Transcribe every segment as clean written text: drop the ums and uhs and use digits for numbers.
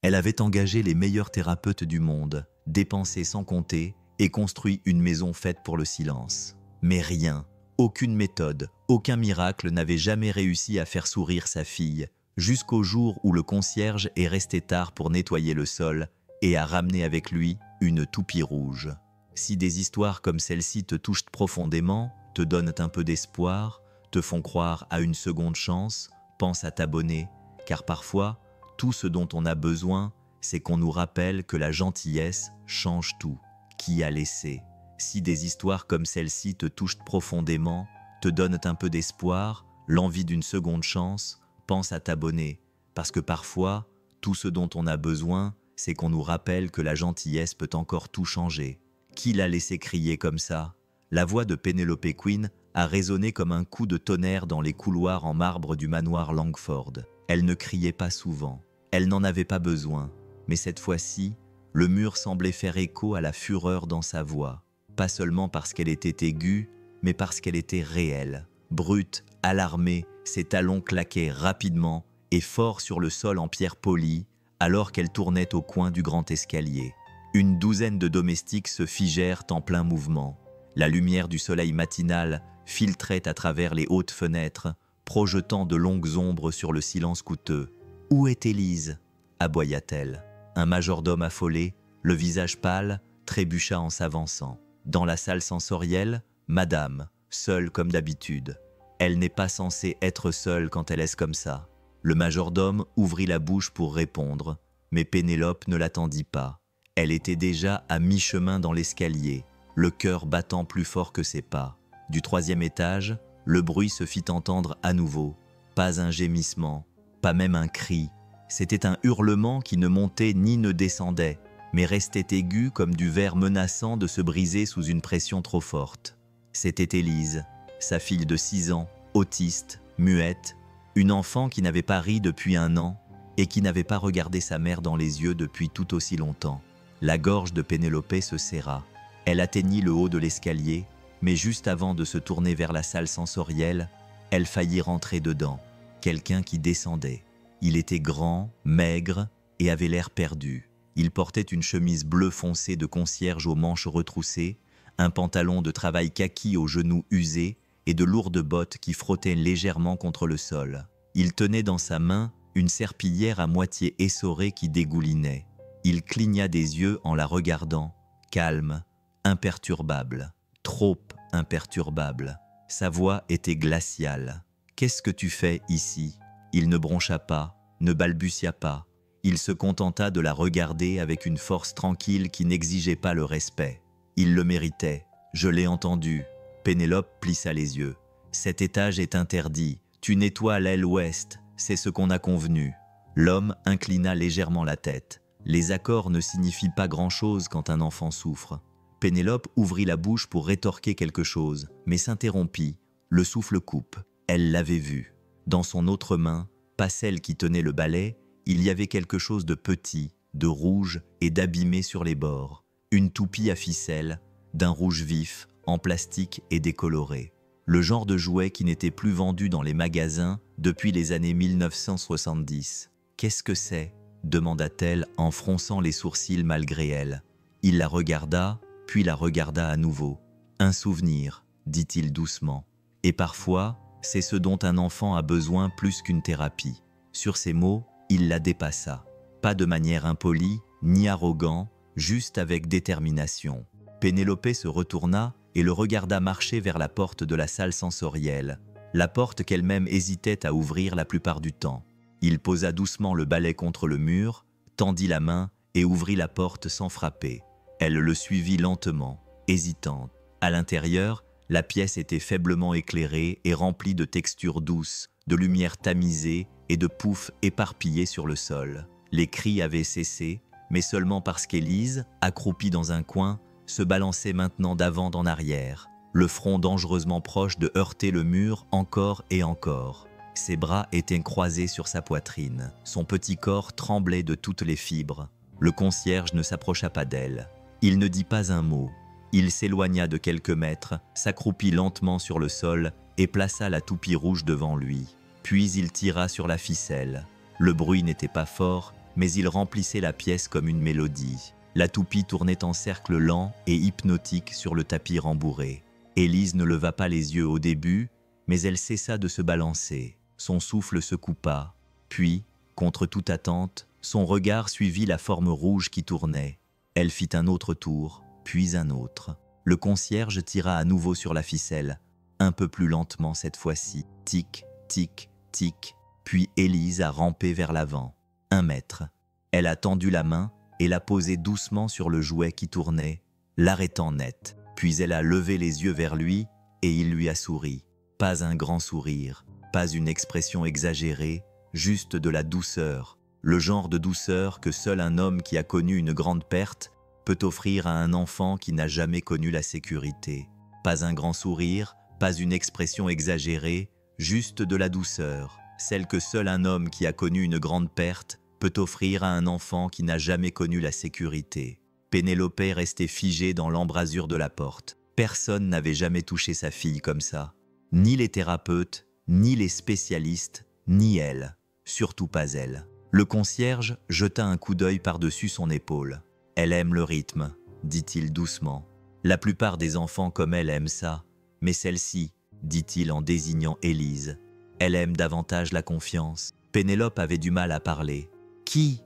Elle avait engagé les meilleurs thérapeutes du monde, dépensé sans compter et construit une maison faite pour le silence. Mais rien, aucune méthode, aucun miracle n'avait jamais réussi à faire sourire sa fille, jusqu'au jour où le concierge est resté tard pour nettoyer le sol et a ramené avec lui une toupie rouge. Si des histoires comme celle-ci te touchent profondément, te donnent un peu d'espoir, te font croire à une seconde chance, pense à t'abonner, car parfois, tout ce dont on a besoin, c'est qu'on nous rappelle que la gentillesse change tout. Qui a laissé? Si des histoires comme celle-ci te touchent profondément, te donnent un peu d'espoir, l'envie d'une seconde chance, pense à t'abonner, parce que parfois, tout ce dont on a besoin, c'est qu'on nous rappelle que la gentillesse peut encore tout changer. Qui l'a laissé crier comme ça? La voix de Penelope Quinn a résonné comme un coup de tonnerre dans les couloirs en marbre du manoir Langford. Elle ne criait pas souvent, elle n'en avait pas besoin, mais cette fois-ci, le mur semblait faire écho à la fureur dans sa voix, pas seulement parce qu'elle était aiguë, mais parce qu'elle était réelle. Brute, alarmée, ses talons claquaient rapidement et fort sur le sol en pierre polie, alors qu'elle tournait au coin du grand escalier. Une douzaine de domestiques se figèrent en plein mouvement. La lumière du soleil matinal filtrait à travers les hautes fenêtres, projetant de longues ombres sur le silence coûteux. « Où est Élise » aboya-t-elle. Un majordome affolé, le visage pâle, trébucha en s'avançant. Dans la salle sensorielle, Madame, seule comme d'habitude. Elle n'est pas censée être seule quand elle est comme ça. Le majordome ouvrit la bouche pour répondre, mais Pénélope ne l'attendit pas. Elle était déjà à mi-chemin dans l'escalier, le cœur battant plus fort que ses pas. Du 3e étage, le bruit se fit entendre à nouveau. Pas un gémissement, pas même un cri. C'était un hurlement qui ne montait ni ne descendait, mais restait aigu comme du verre menaçant de se briser sous une pression trop forte. C'était Élise, sa fille de 6 ans, autiste, muette, une enfant qui n'avait pas ri depuis 1 an et qui n'avait pas regardé sa mère dans les yeux depuis tout aussi longtemps. La gorge de Pénélope se serra. Elle atteignit le haut de l'escalier, mais juste avant de se tourner vers la salle sensorielle, elle faillit rentrer dedans. Quelqu'un qui descendait. Il était grand, maigre et avait l'air perdu. Il portait une chemise bleu foncé de concierge aux manches retroussées, un pantalon de travail kaki aux genoux usés et de lourdes bottes qui frottaient légèrement contre le sol. Il tenait dans sa main une serpillière à moitié essorée qui dégoulinait. Il cligna des yeux en la regardant, calme, imperturbable, trop imperturbable. Sa voix était glaciale. « Qu'est-ce que tu fais ici ?» Il ne broncha pas, ne balbutia pas. Il se contenta de la regarder avec une force tranquille qui n'exigeait pas le respect. Il le méritait. Je l'ai entendu. Pénélope plissa les yeux. « Cet étage est interdit. Tu nettoies à l'aile ouest. C'est ce qu'on a convenu. » L'homme inclina légèrement la tête. Les accords ne signifient pas grand-chose quand un enfant souffre. Pénélope ouvrit la bouche pour rétorquer quelque chose, mais s'interrompit. Le souffle coupe. Elle l'avait vu. Dans son autre main, pas celle qui tenait le balai, il y avait quelque chose de petit, de rouge et d'abîmé sur les bords. Une toupie à ficelle, d'un rouge vif, en plastique et décoloré. Le genre de jouet qui n'était plus vendu dans les magasins depuis les années 1970. « Qu'est-ce que c'est » demanda-t-elle en fronçant les sourcils malgré elle. Il la regarda, puis la regarda à nouveau. « Un souvenir » dit-il doucement. « Et parfois, c'est ce dont un enfant a besoin plus qu'une thérapie. » Sur ces mots, il la dépassa. Pas de manière impolie, ni arrogant, juste avec détermination. Pénélope se retourna et le regarda marcher vers la porte de la salle sensorielle, la porte qu'elle-même hésitait à ouvrir la plupart du temps. Il posa doucement le balai contre le mur, tendit la main et ouvrit la porte sans frapper. Elle le suivit lentement, hésitante. À l'intérieur, la pièce était faiblement éclairée et remplie de textures douces, de lumière tamisée et de poufs éparpillés sur le sol. Les cris avaient cessé, mais seulement parce qu'Élise, accroupie dans un coin, se balançait maintenant d'avant en arrière, le front dangereusement proche de heurter le mur encore et encore. Ses bras étaient croisés sur sa poitrine, son petit corps tremblait de toutes les fibres. Le concierge ne s'approcha pas d'elle. Il ne dit pas un mot. Il s'éloigna de quelques mètres, s'accroupit lentement sur le sol et plaça la toupie rouge devant lui. Puis il tira sur la ficelle. Le bruit n'était pas fort, mais il remplissait la pièce comme une mélodie. La toupie tournait en cercle lent et hypnotique sur le tapis rembourré. Élise ne leva pas les yeux au début, mais elle cessa de se balancer. Son souffle se coupa, puis, contre toute attente, son regard suivit la forme rouge qui tournait. Elle fit un autre tour, puis un autre. Le concierge tira à nouveau sur la ficelle, un peu plus lentement cette fois-ci. Tic, tic, tic, puis Élise a rampé vers l'avant. 1 mètre. Elle a tendu la main et l'a posée doucement sur le jouet qui tournait, l'arrêtant net. Puis elle a levé les yeux vers lui et il lui a souri. Pas un grand sourire, pas une expression exagérée, juste de la douceur. Le genre de douceur que seul un homme qui a connu une grande perte peut offrir à un enfant qui n'a jamais connu la sécurité. Pas un grand sourire, pas une expression exagérée, juste de la douceur, celle que seul un homme qui a connu une grande perte peut offrir à un enfant qui n'a jamais connu la sécurité. Pénélope restait figée dans l'embrasure de la porte. Personne n'avait jamais touché sa fille comme ça. Ni les thérapeutes, ni les spécialistes, ni elle. Surtout pas elle. Le concierge jeta un coup d'œil par-dessus son épaule. « Elle aime le rythme », dit-il doucement. « La plupart des enfants comme elle aiment ça, mais celle-ci, dit-il en désignant Élise. Elle aime davantage la confiance. » Pénélope avait du mal à parler. « Qui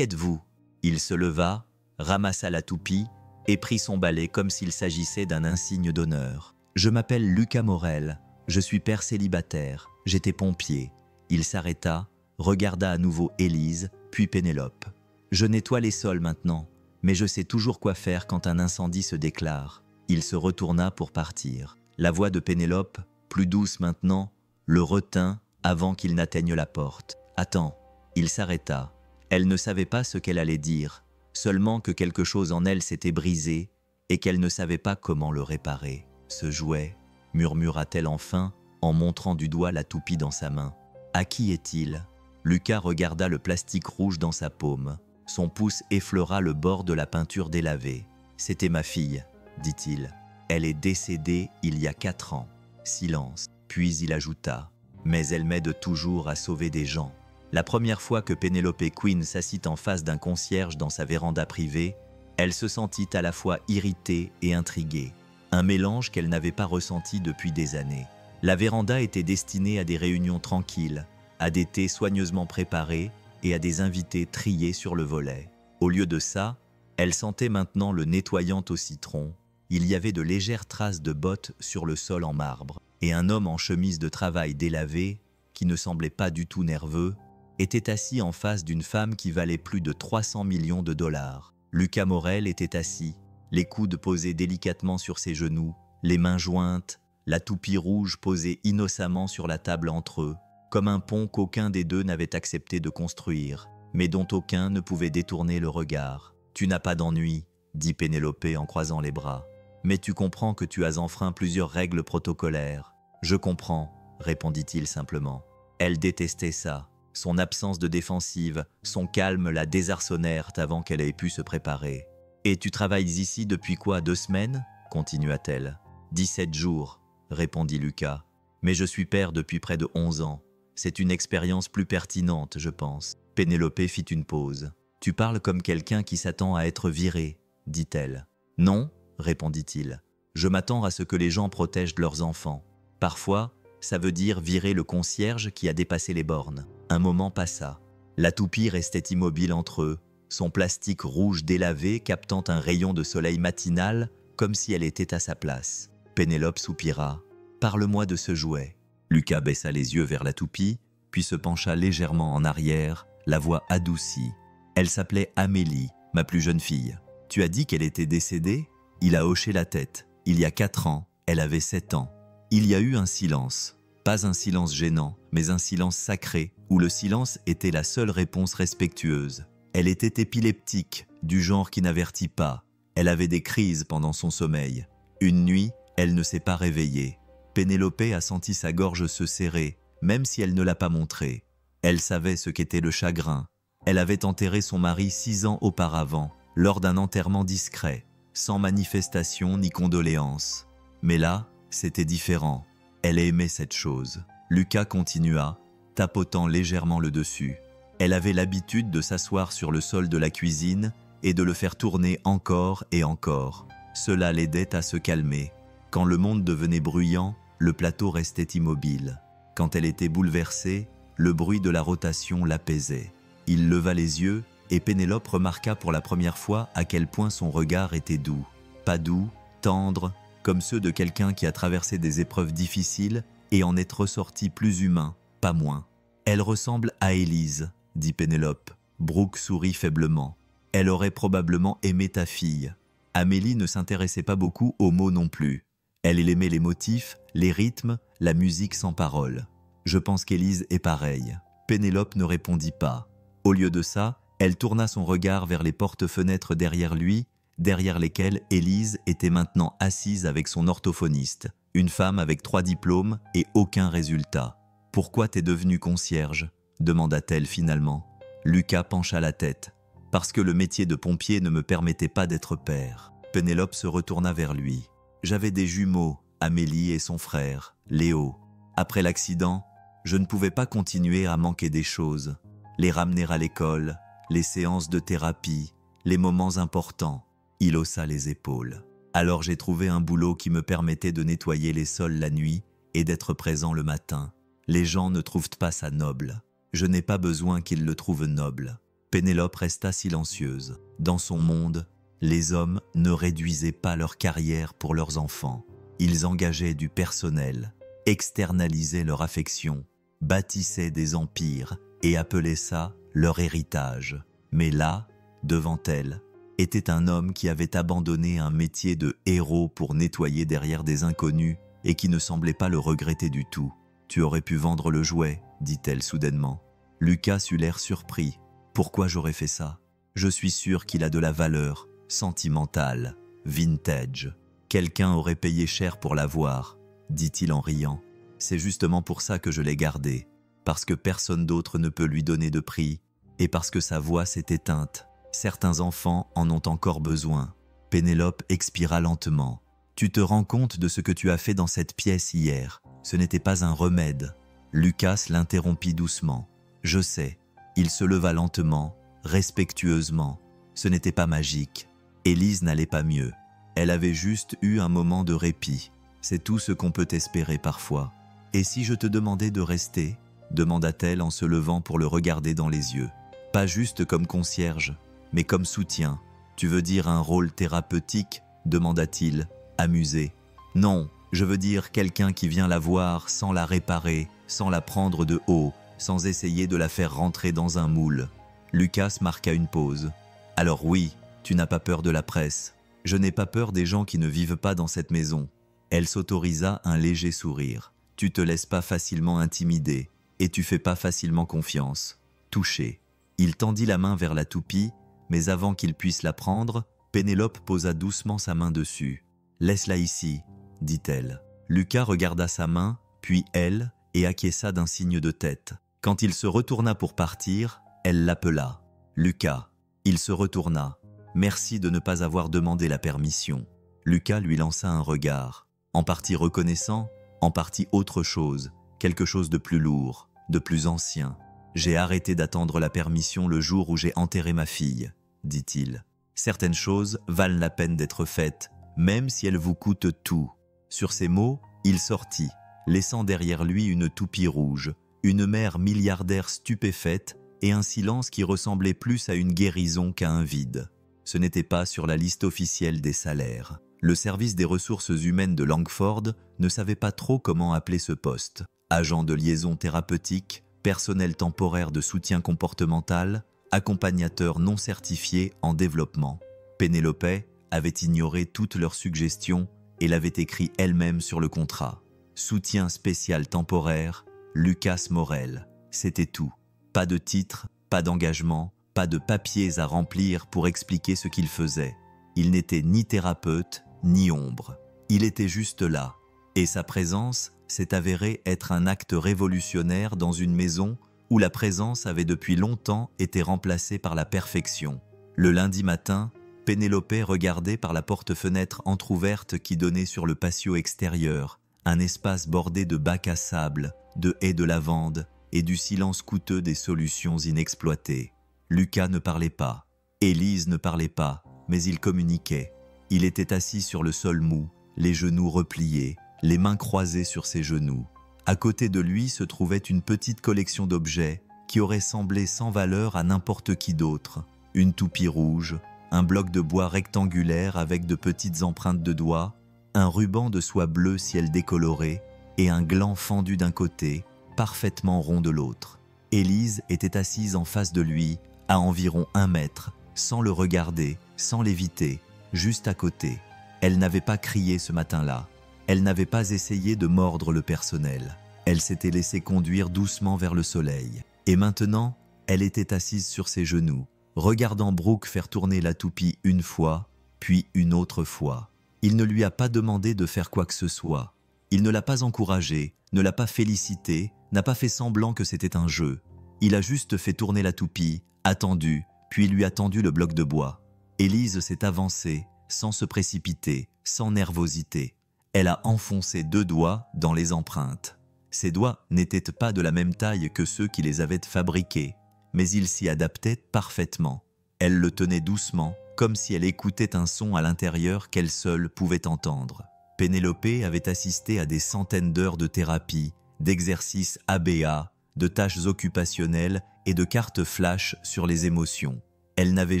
êtes-vous » Il se leva, ramassa la toupie et prit son balai comme s'il s'agissait d'un insigne d'honneur. « Je m'appelle Lucas Morel, je suis père célibataire, j'étais pompier. » Il s'arrêta, regarda à nouveau Élise, puis Pénélope. « Je nettoie les sols maintenant, mais je sais toujours quoi faire quand un incendie se déclare. » Il se retourna pour partir. La voix de Pénélope, plus douce maintenant, le retint avant qu'il n'atteigne la porte. « Attends !» Il s'arrêta. Elle ne savait pas ce qu'elle allait dire, seulement que quelque chose en elle s'était brisé et qu'elle ne savait pas comment le réparer. « Ce jouet » murmura-t-elle enfin en montrant du doigt la toupie dans sa main. « À qui est-il » Lucas regarda le plastique rouge dans sa paume. Son pouce effleura le bord de la peinture délavée. « C'était ma fille » dit-il. « Elle est décédée il y a 4 ans. » Silence. Puis il ajouta. « Mais elle m'aide toujours à sauver des gens. » La première fois que Pénélope Quinn s'assit en face d'un concierge dans sa véranda privée, elle se sentit à la fois irritée et intriguée. Un mélange qu'elle n'avait pas ressenti depuis des années. La véranda était destinée à des réunions tranquilles, à des thés soigneusement préparés et à des invités triés sur le volet. Au lieu de ça, elle sentait maintenant le nettoyant au citron. Il y avait de légères traces de bottes sur le sol en marbre. Et un homme en chemise de travail délavée, qui ne semblait pas du tout nerveux, était assis en face d'une femme qui valait plus de 300 millions de dollars. Lucas Morel était assis, les coudes posés délicatement sur ses genoux, les mains jointes, la toupie rouge posée innocemment sur la table entre eux, comme un pont qu'aucun des deux n'avait accepté de construire, mais dont aucun ne pouvait détourner le regard. « Tu n'as pas d'ennui » dit Pénélope en croisant les bras. « Mais tu comprends que tu as enfreint plusieurs règles protocolaires. »« Je comprends » répondit-il simplement. Elle détestait ça. Son absence de défensive, son calme la désarçonnèrent avant qu'elle ait pu se préparer. « Et tu travailles ici depuis quoi, 2 semaines ?» continua-t-elle. « 17 jours, répondit Lucas. « Mais je suis père depuis près de 11 ans. C'est une expérience plus pertinente, je pense. » Pénélope fit une pause. « Tu parles comme quelqu'un qui s'attend à être viré, dit-elle. « Non, répondit-il. Je m'attends à ce que les gens protègent leurs enfants. Parfois, ça veut dire virer le concierge qui a dépassé les bornes. » Un moment passa. La toupie restait immobile entre eux, son plastique rouge délavé captant un rayon de soleil matinal comme si elle était à sa place. Pénélope soupira. « Parle-moi de ce jouet. » Lucas baissa les yeux vers la toupie, puis se pencha légèrement en arrière, la voix adoucie. « Elle s'appelait Amélie, ma plus jeune fille. Tu as dit qu'elle était décédée ?» Il a hoché la tête. « Il y a 4 ans, elle avait 7 ans. » Il y a eu un silence. Pas un silence gênant, mais un silence sacré, où le silence était la seule réponse respectueuse. Elle était épileptique, du genre qui n'avertit pas. Elle avait des crises pendant son sommeil. Une nuit, elle ne s'est pas réveillée. Pénélope a senti sa gorge se serrer, même si elle ne l'a pas montré. Elle savait ce qu'était le chagrin. Elle avait enterré son mari 6 ans auparavant, lors d'un enterrement discret, sans manifestation ni condoléances. Mais là, c'était différent. Elle aimait cette chose. Lucas continua, tapotant légèrement le dessus. Elle avait l'habitude de s'asseoir sur le sol de la cuisine et de le faire tourner encore et encore. Cela l'aidait à se calmer. Quand le monde devenait bruyant, le plateau restait immobile. Quand elle était bouleversée, le bruit de la rotation l'apaisait. Il leva les yeux et Pénélope remarqua pour la première fois à quel point son regard était doux. Pas doux, tendre, comme ceux de quelqu'un qui a traversé des épreuves difficiles et en est ressorti plus humain, pas moins. « Elle ressemble à Élise », dit Pénélope. Brooke sourit faiblement. « Elle aurait probablement aimé ta fille. » Amélie ne s'intéressait pas beaucoup aux mots non plus. Elle aimait les motifs, les rythmes, la musique sans parole. Je pense qu'Élise est pareille. Pénélope ne répondit pas. Au lieu de ça, elle tourna son regard vers les portes-fenêtres derrière lui, derrière lesquelles Élise était maintenant assise avec son orthophoniste, une femme avec 3 diplômes et aucun résultat. « Pourquoi t'es devenue concierge ?» demanda-t-elle finalement. Lucas pencha la tête. « Parce que le métier de pompier ne me permettait pas d'être père. » Pénélope se retourna vers lui. « J'avais des jumeaux, Amélie et son frère, Léo. Après l'accident, je ne pouvais pas continuer à manquer des choses. Les ramener à l'école, les séances de thérapie, les moments importants. » Il haussa les épaules. « Alors j'ai trouvé un boulot qui me permettait de nettoyer les sols la nuit et d'être présent le matin. Les gens ne trouvent pas ça noble. Je n'ai pas besoin qu'ils le trouvent noble. » Pénélope resta silencieuse. Dans son monde, les hommes ne réduisaient pas leur carrière pour leurs enfants. Ils engageaient du personnel, externalisaient leur affection, bâtissaient des empires et appelaient ça leur héritage. Mais là, devant elle, était un homme qui avait abandonné un métier de héros pour nettoyer derrière des inconnus et qui ne semblait pas le regretter du tout. « Tu aurais pu vendre le jouet, dit-elle soudainement. Lucas eut l'air surpris. « Pourquoi j'aurais fait ça? Je suis sûr qu'il a de la valeur, sentimentale, vintage. Quelqu'un aurait payé cher pour l'avoir, dit-il en riant. C'est justement pour ça que je l'ai gardé, parce que personne d'autre ne peut lui donner de prix, et parce que sa voix s'est éteinte. Certains enfants en ont encore besoin. » Pénélope expira lentement. « Tu te rends compte de ce que tu as fait dans cette pièce hier? Ce n'était pas un remède. » Lucas l'interrompit doucement. « Je sais. » Il se leva lentement, respectueusement. Ce n'était pas magique. Élise n'allait pas mieux. Elle avait juste eu un moment de répit. C'est tout ce qu'on peut espérer parfois. « Et si je te demandais de rester ?» demanda-t-elle en se levant pour le regarder dans les yeux. « Pas juste comme concierge, mais comme soutien. Tu veux dire un rôle thérapeutique ?» demanda-t-il, amusé. « Non, je veux dire quelqu'un qui vient la voir sans la réparer, sans la prendre de haut, sans essayer de la faire rentrer dans un moule. » Lucas marqua une pause. « Alors oui, tu n'as pas peur de la presse. Je n'ai pas peur des gens qui ne vivent pas dans cette maison. » Elle s'autorisa un léger sourire. « Tu te laisses pas facilement intimider, et tu fais pas facilement confiance. » Touché. Il tendit la main vers la toupie, mais avant qu'il puisse la prendre, Pénélope posa doucement sa main dessus. « Laisse-la ici, » dit-elle. Lucas regarda sa main, puis elle, et acquiesça d'un signe de tête. Quand il se retourna pour partir, elle l'appela. « Lucas !» Il se retourna. « Merci de ne pas avoir demandé la permission. » Lucas lui lança un regard. En partie reconnaissant, en partie autre chose, quelque chose de plus lourd, de plus ancien. « J'ai arrêté d'attendre la permission le jour où j'ai enterré ma fille, » dit-il. « Certaines choses valent la peine d'être faites, même si elles vous coûtent tout. » Sur ces mots, il sortit, laissant derrière lui une toupie rouge, une mère milliardaire stupéfaite et un silence qui ressemblait plus à une guérison qu'à un vide. Ce n'était pas sur la liste officielle des salaires. Le service des ressources humaines de Langford ne savait pas trop comment appeler ce poste. Agent de liaison thérapeutique, personnel temporaire de soutien comportemental, accompagnateur non certifié en développement. Pénélope avait ignoré toutes leurs suggestions et l'avait écrit elle-même sur le contrat. Soutien spécial temporaire, Lucas Morel. C'était tout. Pas de titre, pas d'engagement, pas de papiers à remplir pour expliquer ce qu'il faisait. Il n'était ni thérapeute, ni ombre. Il était juste là. Et sa présence s'est avérée être un acte révolutionnaire dans une maison où la présence avait depuis longtemps été remplacée par la perfection. Le lundi matin, Pénélope regardait par la porte-fenêtre entr'ouverte qui donnait sur le patio extérieur, un espace bordé de bacs à sable, de haies de lavande et du silence coûteux des solutions inexploitées. Lucas ne parlait pas, Élise ne parlait pas, mais il communiquait. Il était assis sur le sol mou, les genoux repliés, les mains croisées sur ses genoux. À côté de lui se trouvait une petite collection d'objets qui aurait semblé sans valeur à n'importe qui d'autre. Une toupie rouge, un bloc de bois rectangulaire avec de petites empreintes de doigts, un ruban de soie bleue ciel décoloré et un gland fendu d'un côté, parfaitement rond de l'autre. Élise était assise en face de lui, à environ 1 mètre, sans le regarder, sans l'éviter, juste à côté. Elle n'avait pas crié ce matin-là. Elle n'avait pas essayé de mordre le personnel. Elle s'était laissée conduire doucement vers le soleil. Et maintenant, elle était assise sur ses genoux, regardant Brooke faire tourner la toupie une fois, puis une autre fois. Il ne lui a pas demandé de faire quoi que ce soit. Il ne l'a pas encouragée, ne l'a pas félicitée, n'a pas fait semblant que c'était un jeu. Il a juste fait tourner la toupie, attendu, puis lui a tendu le bloc de bois. Élise s'est avancée, sans se précipiter, sans nervosité. Elle a enfoncé 2 doigts dans les empreintes. Ses doigts n'étaient pas de la même taille que ceux qui les avaient fabriqués, mais ils s'y adaptaient parfaitement. Elle le tenait doucement, comme si elle écoutait un son à l'intérieur qu'elle seule pouvait entendre. Pénélope avait assisté à des centaines d'heures de thérapie, d'exercices ABA, de tâches occupationnelles et de cartes flash sur les émotions. Elle n'avait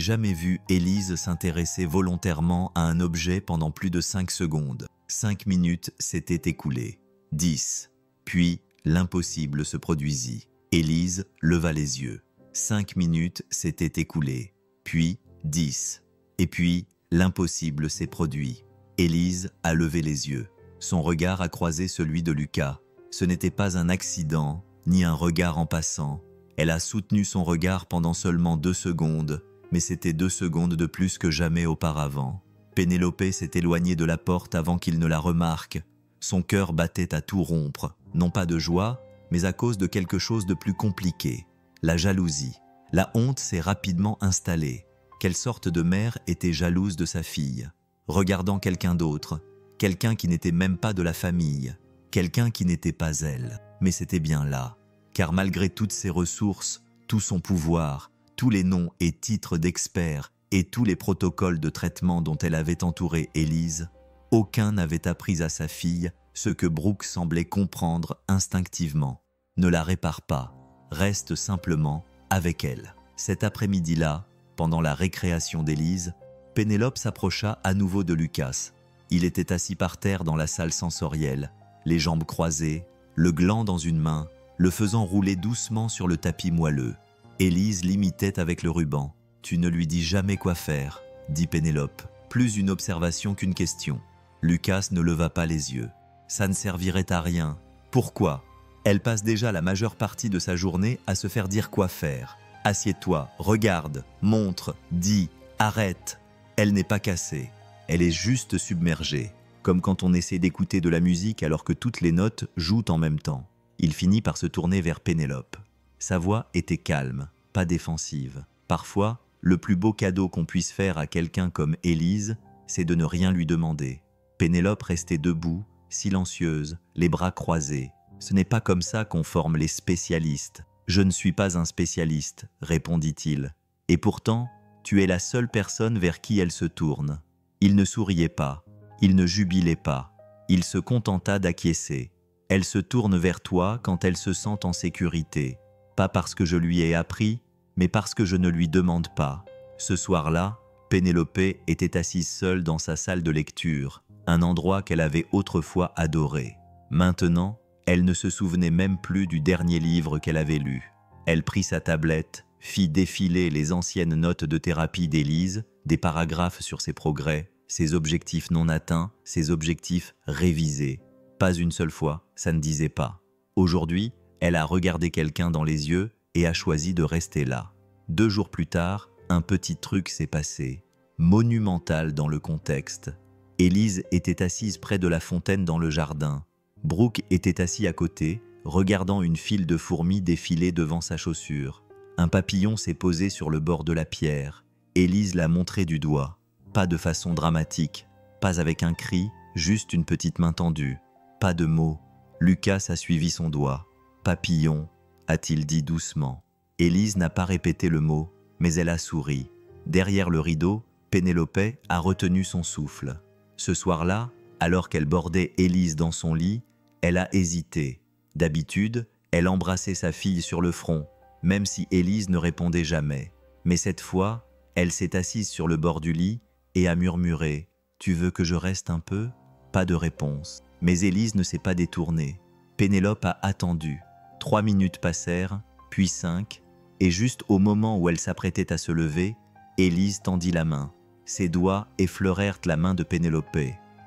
jamais vu Élise s'intéresser volontairement à un objet pendant plus de 5 secondes. 5 minutes s'étaient écoulées. 10. Puis, l'impossible se produisit. Élise leva les yeux. 5 minutes s'étaient écoulées. Puis, 10. Et puis, l'impossible s'est produit. Élise a levé les yeux. Son regard a croisé celui de Lucas. Ce n'était pas un accident, ni un regard en passant. Elle a soutenu son regard pendant seulement 2 secondes, mais c'était 2 secondes de plus que jamais auparavant. Pénélope s'est éloignée de la porte avant qu'il ne la remarque. Son cœur battait à tout rompre, non pas de joie, mais à cause de quelque chose de plus compliqué, la jalousie. La honte s'est rapidement installée. Quelle sorte de mère était jalouse de sa fille, regardant quelqu'un d'autre, quelqu'un qui n'était même pas de la famille, quelqu'un qui n'était pas elle. Mais c'était bien là, car malgré toutes ses ressources, tout son pouvoir, tous les noms et titres d'experts et tous les protocoles de traitement dont elle avait entouré Élise, aucun n'avait appris à sa fille ce que Brooke semblait comprendre instinctivement. Ne la répare pas, reste simplement avec elle. Cet après-midi-là, pendant la récréation d'Élise, Pénélope s'approcha à nouveau de Lucas. Il était assis par terre dans la salle sensorielle, les jambes croisées, le gland dans une main, le faisant rouler doucement sur le tapis moelleux. Élise l'imitait avec le ruban. « Tu ne lui dis jamais quoi faire », dit Pénélope, plus une observation qu'une question. Lucas ne leva pas les yeux. Ça ne servirait à rien. Pourquoi? Elle passe déjà la majeure partie de sa journée à se faire dire quoi faire. Assieds-toi, regarde, montre, dis, arrête. Elle n'est pas cassée. Elle est juste submergée, comme quand on essaie d'écouter de la musique alors que toutes les notes jouent en même temps. Il finit par se tourner vers Pénélope. Sa voix était calme, pas défensive. Parfois, le plus beau cadeau qu'on puisse faire à quelqu'un comme Élise, c'est de ne rien lui demander. Pénélope restait debout, silencieuse, les bras croisés. Ce n'est pas comme ça qu'on forme les spécialistes. Je ne suis pas un spécialiste, répondit-il. Et pourtant, tu es la seule personne vers qui elle se tourne. Il ne souriait pas, il ne jubilait pas, il se contenta d'acquiescer. Elle se tourne vers toi quand elle se sent en sécurité. Pas parce que je lui ai appris, mais parce que je ne lui demande pas. Ce soir-là, Pénélope était assise seule dans sa salle de lecture, un endroit qu'elle avait autrefois adoré. Maintenant, elle ne se souvenait même plus du dernier livre qu'elle avait lu. Elle prit sa tablette, fit défiler les anciennes notes de thérapie d'Élise, des paragraphes sur ses progrès, ses objectifs non atteints, ses objectifs révisés. Pas une seule fois, ça ne disait pas. Aujourd'hui, elle a regardé quelqu'un dans les yeux et a choisi de rester là. 2 jours plus tard, un petit truc s'est passé, monumental dans le contexte. Élise était assise près de la fontaine dans le jardin. Brooke était assis à côté, regardant une file de fourmis défiler devant sa chaussure. Un papillon s'est posé sur le bord de la pierre. Élise l'a montré du doigt. Pas de façon dramatique, pas avec un cri, juste une petite main tendue. Pas de mots. Lucas a suivi son doigt. Papillon, a-t-il dit doucement. Élise n'a pas répété le mot, mais elle a souri. Derrière le rideau, Pénélope a retenu son souffle. Ce soir-là, alors qu'elle bordait Élise dans son lit, elle a hésité. D'habitude, elle embrassait sa fille sur le front, même si Élise ne répondait jamais. Mais cette fois, elle s'est assise sur le bord du lit et a murmuré « Tu veux que je reste un peu ?» Pas de réponse. Mais Élise ne s'est pas détournée. Pénélope a attendu. 3 minutes passèrent, puis 5, et juste au moment où elle s'apprêtait à se lever, Élise tendit la main. Ses doigts effleurèrent la main de Pénélope.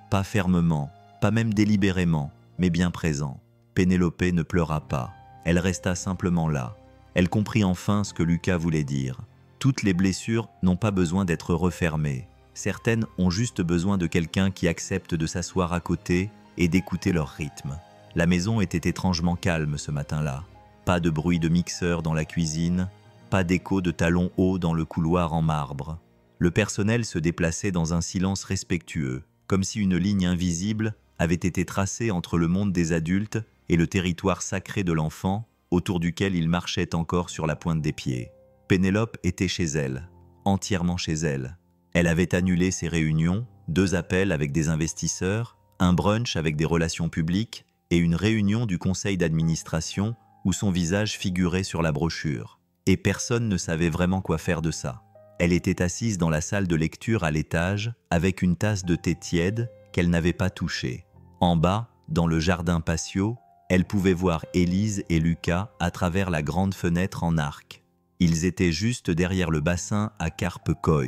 Pas fermement, pas même délibérément, mais bien présent. Pénélope ne pleura pas. Elle resta simplement là. Elle comprit enfin ce que Lucas voulait dire. Toutes les blessures n'ont pas besoin d'être refermées. Certaines ont juste besoin de quelqu'un qui accepte de s'asseoir à côté et d'écouter leur rythme. La maison était étrangement calme ce matin-là. Pas de bruit de mixeur dans la cuisine, pas d'écho de talons hauts dans le couloir en marbre. Le personnel se déplaçait dans un silence respectueux, comme si une ligne invisible avait été tracée entre le monde des adultes et le territoire sacré de l'enfant, autour duquel il marchait encore sur la pointe des pieds. Pénélope était chez elle, entièrement chez elle. Elle avait annulé ses réunions, 2 appels avec des investisseurs, un brunch avec des relations publiques et une réunion du conseil d'administration où son visage figurait sur la brochure. Et personne ne savait vraiment quoi faire de ça. Elle était assise dans la salle de lecture à l'étage avec une tasse de thé tiède qu'elle n'avait pas touchée. En bas, dans le jardin patio, elle pouvait voir Élise et Lucas à travers la grande fenêtre en arc. Ils étaient juste derrière le bassin à carpe koi,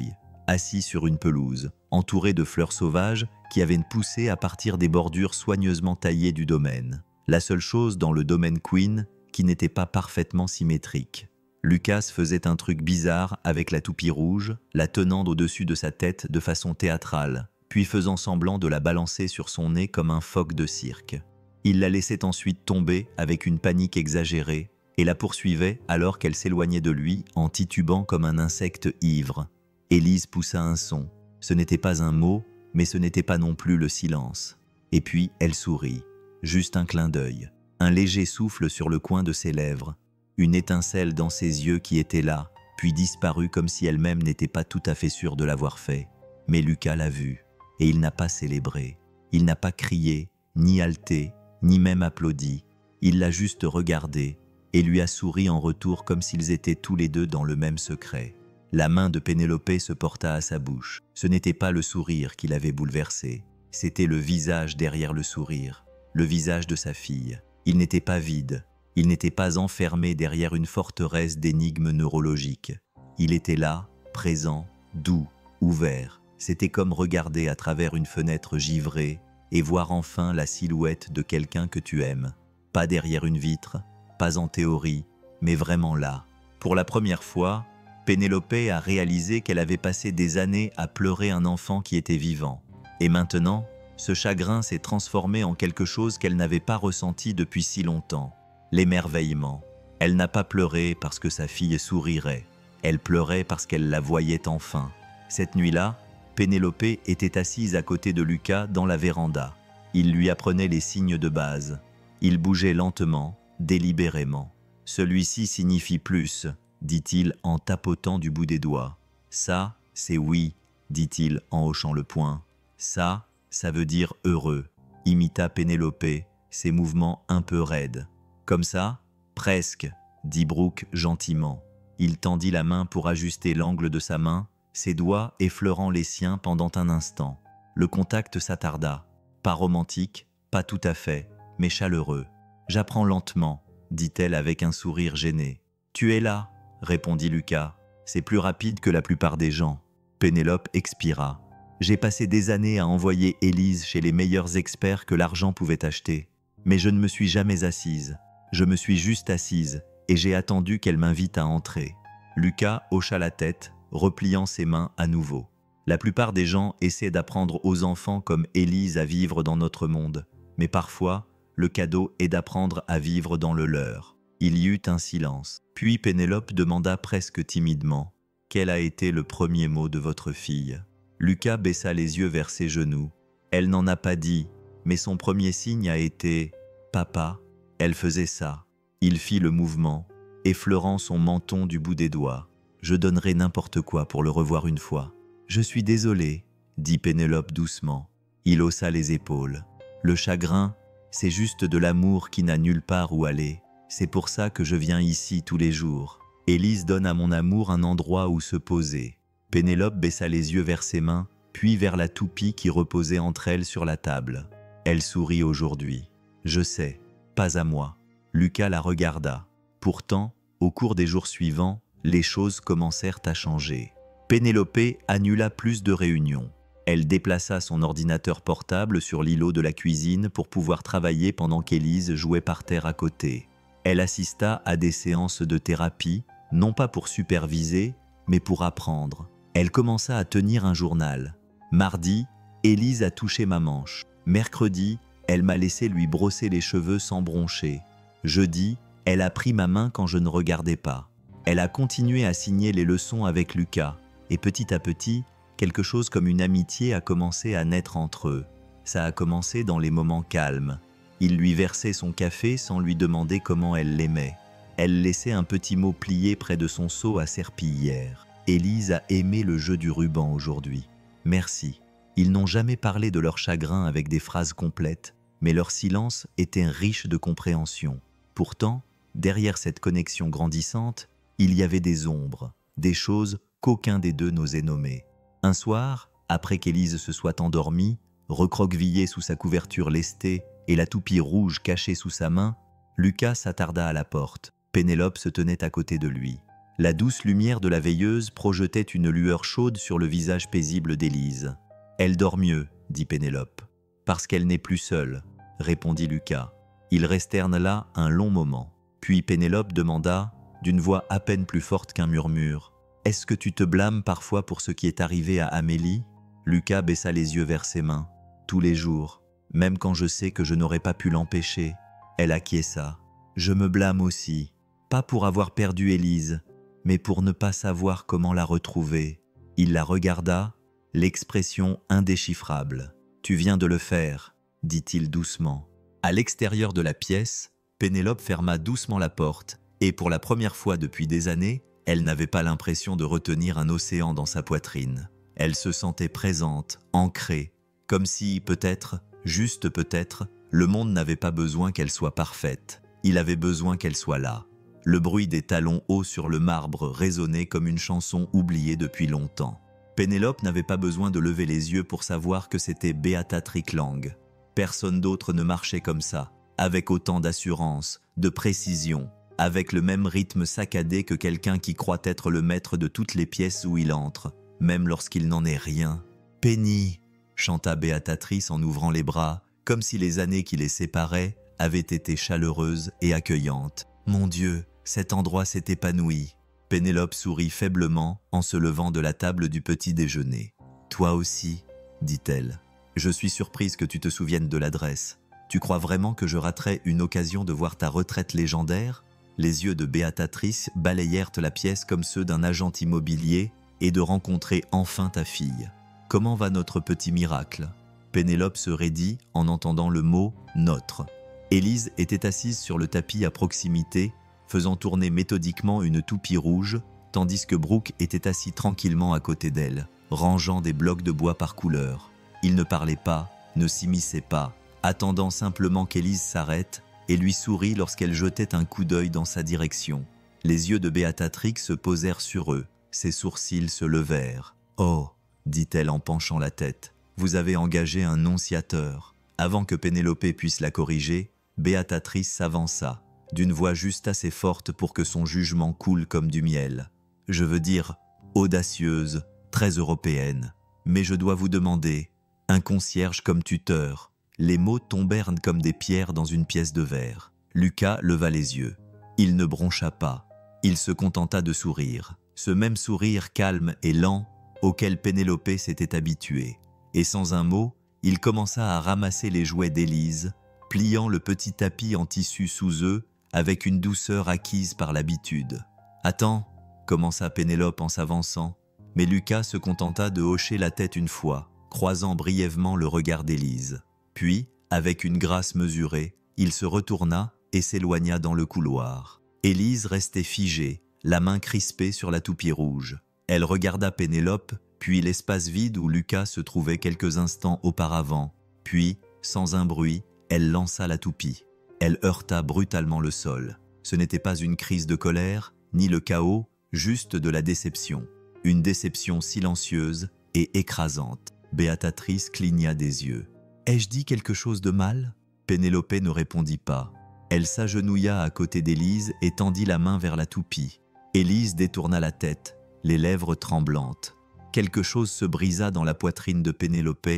assis sur une pelouse, entourés de fleurs sauvages qui avaient poussé à partir des bordures soigneusement taillées du domaine. La seule chose dans le domaine Queen qui n'était pas parfaitement symétrique. Lucas faisait un truc bizarre avec la toupie rouge, la tenant au-dessus de sa tête de façon théâtrale, puis faisant semblant de la balancer sur son nez comme un phoque de cirque. Il la laissait ensuite tomber avec une panique exagérée et la poursuivait alors qu'elle s'éloignait de lui en titubant comme un insecte ivre. Élise poussa un son. Ce n'était pas un mot, mais ce n'était pas non plus le silence. Et puis elle sourit. Juste un clin d'œil. Un léger souffle sur le coin de ses lèvres. Une étincelle dans ses yeux qui était là, puis disparut comme si elle-même n'était pas tout à fait sûre de l'avoir fait. Mais Lucas l'a vue, et il n'a pas célébré. Il n'a pas crié, ni haleté, ni même applaudi. Il l'a juste regardée, et lui a souri en retour comme s'ils étaient tous les deux dans le même secret. La main de Pénélope se porta à sa bouche. Ce n'était pas le sourire qui l'avait bouleversé, c'était le visage derrière le sourire, le visage de sa fille. Il n'était pas vide, il n'était pas enfermé derrière une forteresse d'énigmes neurologiques. Il était là, présent, doux, ouvert. C'était comme regarder à travers une fenêtre givrée et voir enfin la silhouette de quelqu'un que tu aimes. Pas derrière une vitre, pas en théorie, mais vraiment là. Pour la première fois, Pénélope a réalisé qu'elle avait passé des années à pleurer un enfant qui était vivant. Et maintenant, ce chagrin s'est transformé en quelque chose qu'elle n'avait pas ressenti depuis si longtemps. L'émerveillement. Elle n'a pas pleuré parce que sa fille sourirait. Elle pleurait parce qu'elle la voyait enfin. Cette nuit-là, Pénélope était assise à côté de Lucas dans la véranda. Il lui apprenait les signes de base. Il bougeait lentement, délibérément. « Celui-ci signifie plus », dit-il en tapotant du bout des doigts. « Ça, c'est oui », dit-il en hochant le poing. « Ça, ça veut dire heureux », imita Pénélope, ses mouvements un peu raides. « Comme ça ? Presque », dit Brooke gentiment. Il tendit la main pour ajuster l'angle de sa main, ses doigts effleurant les siens pendant un instant. Le contact s'attarda. Pas romantique, pas tout à fait, mais chaleureux. « J'apprends lentement », dit-elle avec un sourire gêné. « Tu es là », répondit Lucas. « C'est plus rapide que la plupart des gens. » Pénélope expira. « J'ai passé des années à envoyer Élise chez les meilleurs experts que l'argent pouvait acheter. Mais je ne me suis jamais assise. Je me suis juste assise et j'ai attendu qu'elle m'invite à entrer. » Lucas hocha la tête, repliant ses mains à nouveau. La plupart des gens essaient d'apprendre aux enfants comme Élise à vivre dans notre monde. Mais parfois, le cadeau est d'apprendre à vivre dans le leur. Il y eut un silence. Puis Pénélope demanda presque timidement « Quel a été le premier mot de votre fille ?» Lucas baissa les yeux vers ses genoux. Elle n'en a pas dit, mais son premier signe a été « Papa ». Elle faisait ça. Il fit le mouvement, effleurant son menton du bout des doigts. « Je donnerais n'importe quoi pour le revoir une fois. »« Je suis désolé, » dit Pénélope doucement. Il haussa les épaules. « Le chagrin, c'est juste de l'amour qui n'a nulle part où aller. C'est pour ça que je viens ici tous les jours. Élise donne à mon amour un endroit où se poser. » Pénélope baissa les yeux vers ses mains, puis vers la toupie qui reposait entre elles sur la table. Elle sourit aujourd'hui. « Je sais, pas à moi. » Lucas la regarda. Pourtant, au cours des jours suivants, les choses commencèrent à changer. Pénélope annula plus de réunions. Elle déplaça son ordinateur portable sur l'îlot de la cuisine pour pouvoir travailler pendant qu'Élise jouait par terre à côté. Elle assista à des séances de thérapie, non pas pour superviser, mais pour apprendre. Elle commença à tenir un journal. Mardi, Élise a touché ma manche. Mercredi, elle m'a laissé lui brosser les cheveux sans broncher. Jeudi, elle a pris ma main quand je ne regardais pas. Elle a continué à signer les leçons avec Lucas, et petit à petit, quelque chose comme une amitié a commencé à naître entre eux. Ça a commencé dans les moments calmes. Il lui versait son café sans lui demander comment elle l'aimait. Elle laissait un petit mot plié près de son seau à serpillière. Élise a aimé le jeu du ruban aujourd'hui. Merci. Ils n'ont jamais parlé de leur chagrin avec des phrases complètes, mais leur silence était riche de compréhension. Pourtant, derrière cette connexion grandissante, il y avait des ombres, des choses qu'aucun des deux n'osait nommer. Un soir, après qu'Élise se soit endormie, recroquevillée sous sa couverture lestée et la toupie rouge cachée sous sa main, Lucas s'attarda à la porte. Pénélope se tenait à côté de lui. La douce lumière de la veilleuse projetait une lueur chaude sur le visage paisible d'Élise. « Elle dort mieux, » dit Pénélope. « Parce qu'elle n'est plus seule, » répondit Lucas. Ils restèrent là un long moment. Puis Pénélope demanda, d'une voix à peine plus forte qu'un murmure, « Est-ce que tu te blâmes parfois pour ce qui est arrivé à Amélie ?» Lucas baissa les yeux vers ses mains. « Tous les jours, même quand je sais que je n'aurais pas pu l'empêcher. » Elle acquiesça. « Je me blâme aussi, pas pour avoir perdu Élise, mais pour ne pas savoir comment la retrouver. » Il la regarda, l'expression indéchiffrable. « Tu viens de le faire, » dit-il doucement. À l'extérieur de la pièce, Pénélope ferma doucement la porte, et pour la première fois depuis des années, elle n'avait pas l'impression de retenir un océan dans sa poitrine. Elle se sentait présente, ancrée, comme si, peut-être, juste peut-être, le monde n'avait pas besoin qu'elle soit parfaite. Il avait besoin qu'elle soit là. Le bruit des talons hauts sur le marbre résonnait comme une chanson oubliée depuis longtemps. Pénélope n'avait pas besoin de lever les yeux pour savoir que c'était Beata Tricklang. Personne d'autre ne marchait comme ça, avec autant d'assurance, de précision, avec le même rythme saccadé que quelqu'un qui croit être le maître de toutes les pièces où il entre, même lorsqu'il n'en est rien. « Penny !» chanta Béatrice en ouvrant les bras, comme si les années qui les séparaient avaient été chaleureuses et accueillantes. « Mon Dieu, cet endroit s'est épanoui !» Pénélope sourit faiblement en se levant de la table du petit déjeuner. « Toi aussi ?» dit-elle. « Je suis surprise que tu te souviennes de l'adresse. Tu crois vraiment que je raterais une occasion de voir ta retraite légendaire ?» Les yeux de Béatrice balayèrent la pièce comme ceux d'un agent immobilier et de rencontrer enfin ta fille. « Comment va notre petit miracle ?» Pénélope se raidit en entendant le mot « notre ». Élise était assise sur le tapis à proximité, faisant tourner méthodiquement une toupie rouge, tandis que Brooke était assis tranquillement à côté d'elle, rangeant des blocs de bois par couleur. Il ne parlait pas, ne s'immisçait pas, attendant simplement qu'Élise s'arrête et lui sourit lorsqu'elle jetait un coup d'œil dans sa direction. Les yeux de Béatrix se posèrent sur eux, ses sourcils se levèrent. « Oh !» dit-elle en penchant la tête. « Vous avez engagé un nonciateur. » Avant que Pénélope puisse la corriger, Béatrice s'avança, d'une voix juste assez forte pour que son jugement coule comme du miel. « Je veux dire, audacieuse, très européenne. Mais je dois vous demander, un concierge comme tuteur. » Les mots tombèrent comme des pierres dans une pièce de verre. Lucas leva les yeux. Il ne broncha pas. Il se contenta de sourire. Ce même sourire calme et lent auquel Pénélope s'était habituée. Et sans un mot, il commença à ramasser les jouets d'Élise, pliant le petit tapis en tissu sous eux avec une douceur acquise par l'habitude. « Attends !» commença Pénélope en s'avançant, mais Lucas se contenta de hocher la tête une fois, croisant brièvement le regard d'Élise. Puis, avec une grâce mesurée, il se retourna et s'éloigna dans le couloir. Élise restait figée, la main crispée sur la toupie rouge. Elle regarda Pénélope, puis l'espace vide où Lucas se trouvait quelques instants auparavant. Puis, sans un bruit, elle lança la toupie. Elle heurta brutalement le sol. Ce n'était pas une crise de colère, ni le chaos, juste de la déception. Une déception silencieuse et écrasante. Béatrice cligna des yeux. « Ai-je dit quelque chose de mal ?» Pénélope ne répondit pas. Elle s'agenouilla à côté d'Élise et tendit la main vers la toupie. Élise détourna la tête, les lèvres tremblantes. Quelque chose se brisa dans la poitrine de Pénélope,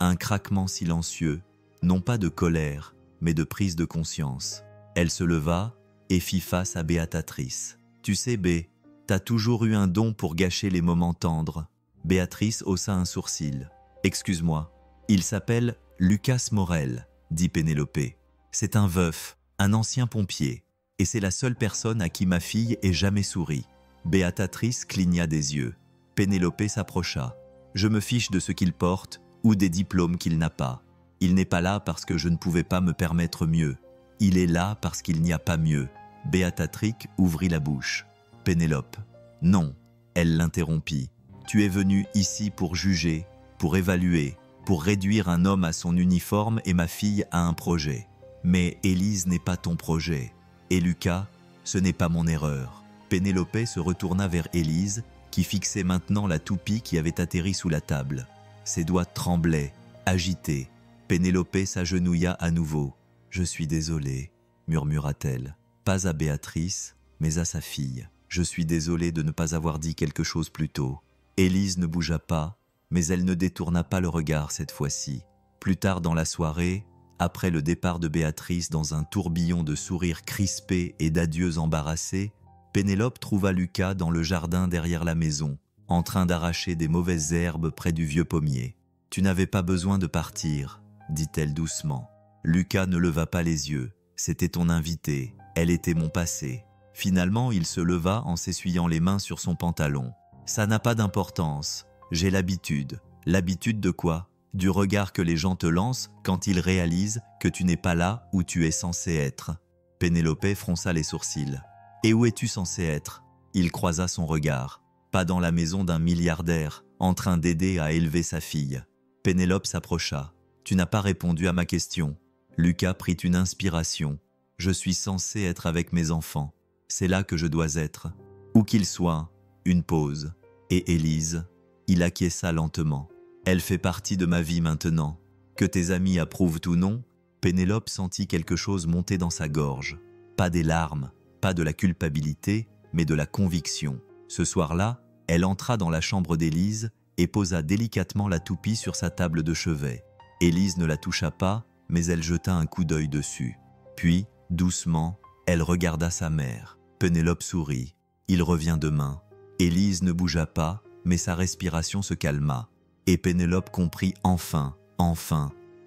un craquement silencieux, non pas de colère, mais de prise de conscience. Elle se leva et fit face à Béatrice. « Tu sais, Bé, t'as toujours eu un don pour gâcher les moments tendres. » Béatrice haussa un sourcil. « Excuse-moi, il s'appelle Lucas Morel, » dit Pénélope. « C'est un veuf, un ancien pompier, et c'est la seule personne à qui ma fille ait jamais souri. » Béatrice cligna des yeux. Pénélope s'approcha. « Je me fiche de ce qu'il porte ou des diplômes qu'il n'a pas. Il n'est pas là parce que je ne pouvais pas me permettre mieux. Il est là parce qu'il n'y a pas mieux. » Béatrice ouvrit la bouche. Pénélope. « Non, » elle l'interrompit. « Tu es venue ici pour juger, pour évaluer, pour réduire un homme à son uniforme et ma fille à un projet. Mais Élise n'est pas ton projet. Et Lucas, ce n'est pas mon erreur. » Pénélope se retourna vers Élise, qui fixait maintenant la toupie qui avait atterri sous la table. Ses doigts tremblaient, agités. Pénélope s'agenouilla à nouveau. « Je suis désolée, » murmura-t-elle. Pas à Béatrice, mais à sa fille. « Je suis désolée de ne pas avoir dit quelque chose plus tôt. » Élise ne bougea pas, mais elle ne détourna pas le regard cette fois-ci. Plus tard dans la soirée, après le départ de Béatrice dans un tourbillon de sourires crispés et d'adieux embarrassés, Pénélope trouva Lucas dans le jardin derrière la maison, en train d'arracher des mauvaises herbes près du vieux pommier. « Tu n'avais pas besoin de partir, » dit-elle doucement. Lucas ne leva pas les yeux. C'était ton invité, elle était mon passé. Finalement, il se leva en s'essuyant les mains sur son pantalon. « Ça n'a pas d'importance, j'ai l'habitude. » L'habitude de quoi ? Du regard que les gens te lancent quand ils réalisent que tu n'es pas là où tu es censé être. Pénélope fronça les sourcils. « Et où es-tu censé être ?» Il croisa son regard. Pas dans la maison d'un milliardaire, en train d'aider à élever sa fille. Pénélope s'approcha. « Tu n'as pas répondu à ma question. » Lucas prit une inspiration. « Je suis censé être avec mes enfants. C'est là que je dois être. Où qu'ils soient. » Une pause. Et Élise, il acquiesça lentement. « Elle fait partie de ma vie maintenant. Que tes amis approuvent ou non, » Pénélope sentit quelque chose monter dans sa gorge. Pas des larmes, pas de la culpabilité, mais de la conviction. Ce soir-là, elle entra dans la chambre d'Élise et posa délicatement la toupie sur sa table de chevet. Élise ne la toucha pas, mais elle jeta un coup d'œil dessus. Puis, doucement, elle regarda sa mère. Pénélope sourit. « Il revient demain. » Élise ne bougea pas, mais sa respiration se calma. Et Pénélope comprit enfin.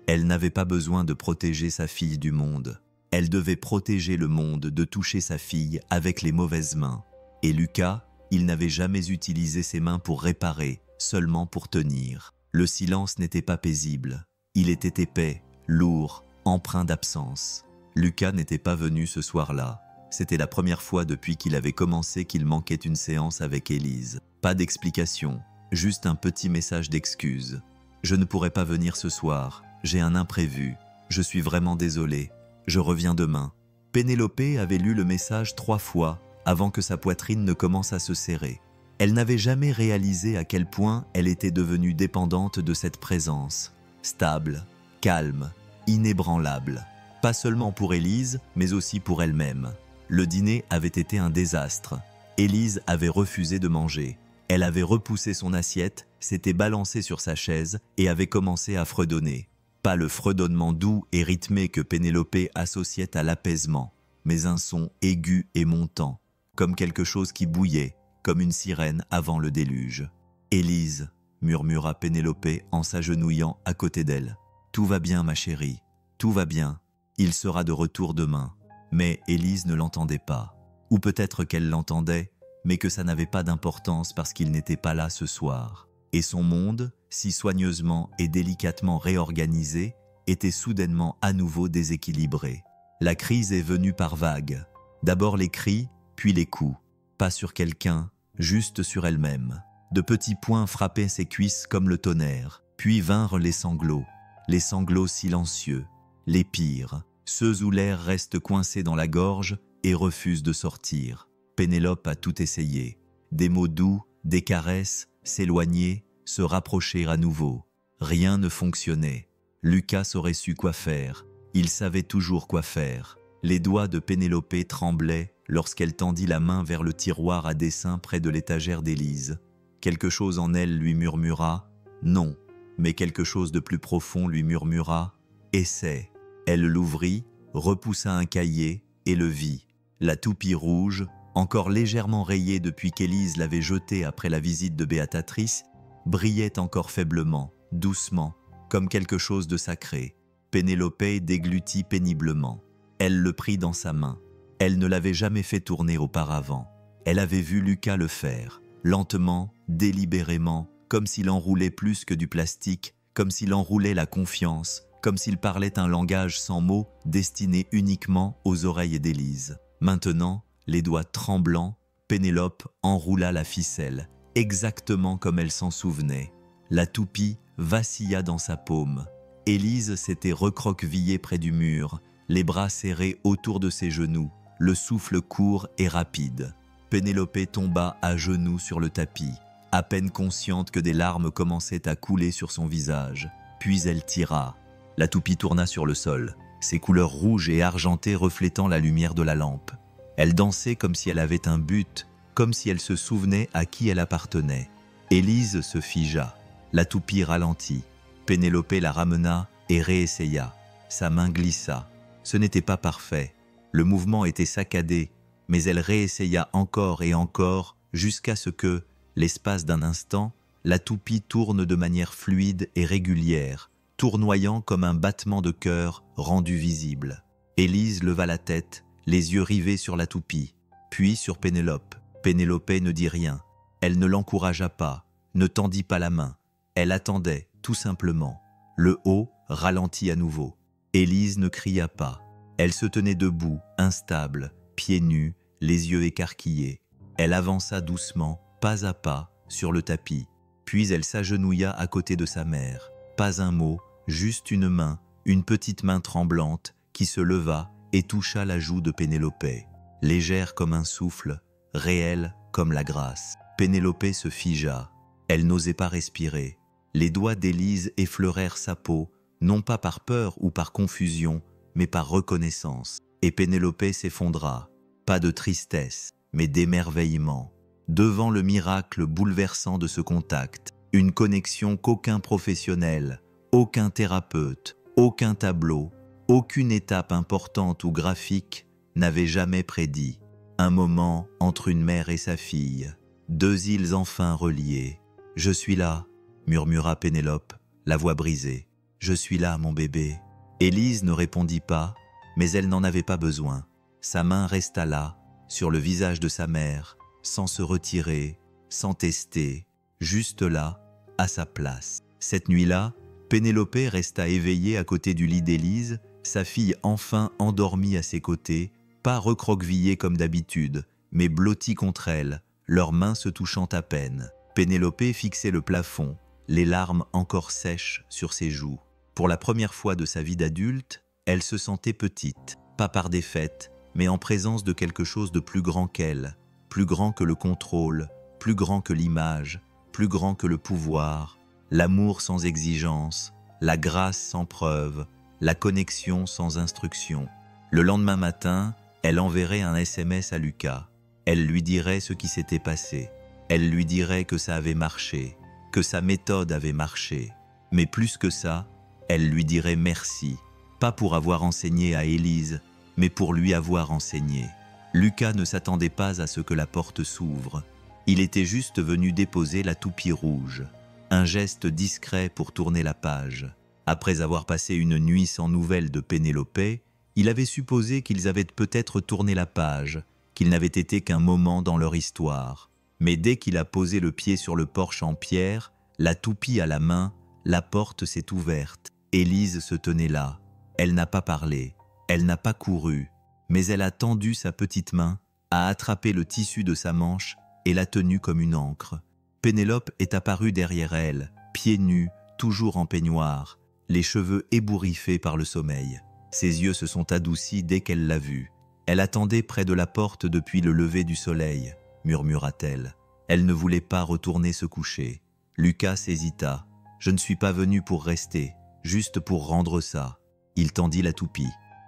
Elle n'avait pas besoin de protéger sa fille du monde. Elle devait protéger le monde de toucher sa fille avec les mauvaises mains. Et Lucas, il n'avait jamais utilisé ses mains pour réparer, seulement pour tenir. Le silence n'était pas paisible. Il était épais, lourd, empreint d'absence. Lucas n'était pas venu ce soir-là. C'était la première fois depuis qu'il avait commencé qu'il manquait une séance avec Élise. Pas d'explication, juste un petit message d'excuse. « Je ne pourrai pas venir ce soir, j'ai un imprévu. Je suis vraiment désolé. Je reviens demain. » Pénélope avait lu le message 3 fois avant que sa poitrine ne commence à se serrer. Elle n'avait jamais réalisé à quel point elle était devenue dépendante de cette présence. Stable, calme, inébranlable. Pas seulement pour Élise, mais aussi pour elle-même. Le dîner avait été un désastre. Élise avait refusé de manger. Elle avait repoussé son assiette, s'était balancée sur sa chaise et avait commencé à fredonner. Pas le fredonnement doux et rythmé que Pénélope associait à l'apaisement, mais un son aigu et montant, comme quelque chose qui bouillait, comme une sirène avant le déluge. « Élise » murmura Pénélope en s'agenouillant à côté d'elle. « Tout va bien, ma chérie, tout va bien. Il sera de retour demain. » Mais Élise ne l'entendait pas. Ou peut-être qu'elle l'entendait, mais que ça n'avait pas d'importance parce qu'il n'était pas là ce soir. Et son monde, si soigneusement et délicatement réorganisé, était soudainement à nouveau déséquilibré. La crise est venue par vagues. D'abord les cris, puis les coups. Pas sur quelqu'un, juste sur elle-même. De petits poings frappaient ses cuisses comme le tonnerre. Puis vinrent les sanglots silencieux, les pires, ceux où l'air reste coincé dans la gorge et refuse de sortir. Pénélope a tout essayé. Des mots doux, des caresses, s'éloigner, se rapprocher à nouveau. Rien ne fonctionnait. Lucas aurait su quoi faire. Il savait toujours quoi faire. Les doigts de Pénélope tremblaient lorsqu'elle tendit la main vers le tiroir à dessin près de l'étagère d'Élise. Quelque chose en elle lui murmura « non », mais quelque chose de plus profond lui murmura « essaie ». Elle l'ouvrit, repoussa un cahier et le vit. La toupie rouge, encore légèrement rayée depuis qu'Élise l'avait jetée après la visite de Béatatrice, brillait encore faiblement, doucement, comme quelque chose de sacré. Pénélope déglutit péniblement. Elle le prit dans sa main. Elle ne l'avait jamais fait tourner auparavant. Elle avait vu Lucas le faire, lentement, délibérément, comme s'il enroulait plus que du plastique, comme s'il enroulait la confiance, comme s'il parlait un langage sans mots destiné uniquement aux oreilles d'Élise. Maintenant, les doigts tremblants, Pénélope enroula la ficelle, exactement comme elle s'en souvenait. La toupie vacilla dans sa paume. Élise s'était recroquevillée près du mur, les bras serrés autour de ses genoux, le souffle court et rapide. Pénélope tomba à genoux sur le tapis, à peine consciente que des larmes commençaient à couler sur son visage. Puis elle tira. La toupie tourna sur le sol, ses couleurs rouges et argentées reflétant la lumière de la lampe. Elle dansait comme si elle avait un but, comme si elle se souvenait à qui elle appartenait. Élise se figea. La toupie ralentit. Pénélope la ramena et réessaya. Sa main glissa. Ce n'était pas parfait. Le mouvement était saccadé, mais elle réessaya encore et encore jusqu'à ce que, l'espace d'un instant, la toupie tourne de manière fluide et régulière, tournoyant comme un battement de cœur rendu visible. Élise leva la tête, les yeux rivés sur la toupie, puis sur Pénélope. Pénélope ne dit rien. Elle ne l'encouragea pas, ne tendit pas la main. Elle attendait, tout simplement. Le haut ralentit à nouveau. Élise ne cria pas. Elle se tenait debout, instable, pieds nus, les yeux écarquillés. Elle avança doucement, pas à pas, sur le tapis. Puis elle s'agenouilla à côté de sa mère. Pas un mot, juste une petite main tremblante, qui se leva et toucha la joue de Pénélope. Légère comme un souffle, réelle comme la grâce. Pénélope se figea. Elle n'osait pas respirer. Les doigts d'Élise effleurèrent sa peau, non pas par peur ou par confusion, mais par reconnaissance. Et Pénélope s'effondra. Pas de tristesse, mais d'émerveillement. Devant le miracle bouleversant de ce contact, une connexion qu'aucun professionnel, aucun thérapeute, aucun tableau, aucune étape importante ou graphique n'avait jamais prédit. Un moment entre une mère et sa fille, deux îles enfin reliées. « Je suis là », murmura Pénélope, la voix brisée. « Je suis là, mon bébé. » Élise ne répondit pas, mais elle n'en avait pas besoin. Sa main resta là, sur le visage de sa mère, sans se retirer, sans tester, juste là, à sa place. Cette nuit-là, Pénélope resta éveillée à côté du lit d'Élise, sa fille enfin endormie à ses côtés, pas recroquevillée comme d'habitude, mais blottie contre elle, leurs mains se touchant à peine. Pénélope fixait le plafond, les larmes encore sèches sur ses joues. Pour la première fois de sa vie d'adulte, elle se sentait petite, pas par défaite, mais en présence de quelque chose de plus grand qu'elle, plus grand que le contrôle, plus grand que l'image, plus grand que le pouvoir, l'amour sans exigence, la grâce sans preuve, la connexion sans instruction. Le lendemain matin, elle enverrait un SMS à Lucas. Elle lui dirait ce qui s'était passé. Elle lui dirait que ça avait marché, que sa méthode avait marché. Mais plus que ça, elle lui dirait merci, pas pour avoir enseigné à Élise, mais pour lui avoir enseigné. Lucas ne s'attendait pas à ce que la porte s'ouvre. Il était juste venu déposer la toupie rouge. Un geste discret pour tourner la page. Après avoir passé une nuit sans nouvelles de Pénélope, il avait supposé qu'ils avaient peut-être tourné la page, qu'il n'avait été qu'un moment dans leur histoire. Mais dès qu'il a posé le pied sur le porche en pierre, la toupie à la main, la porte s'est ouverte. Élise se tenait là. Elle n'a pas parlé. Elle n'a pas couru, mais elle a tendu sa petite main, a attrapé le tissu de sa manche et l'a tenu comme une ancre. Pénélope est apparue derrière elle, pieds nus, toujours en peignoir, les cheveux ébouriffés par le sommeil. Ses yeux se sont adoucis dès qu'elle l'a vue. Elle attendait près de la porte depuis le lever du soleil, murmura-t-elle. Elle ne voulait pas retourner se coucher. Lucas hésita. « Je ne suis pas venu pour rester, juste pour rendre ça. » Il tendit la toupie.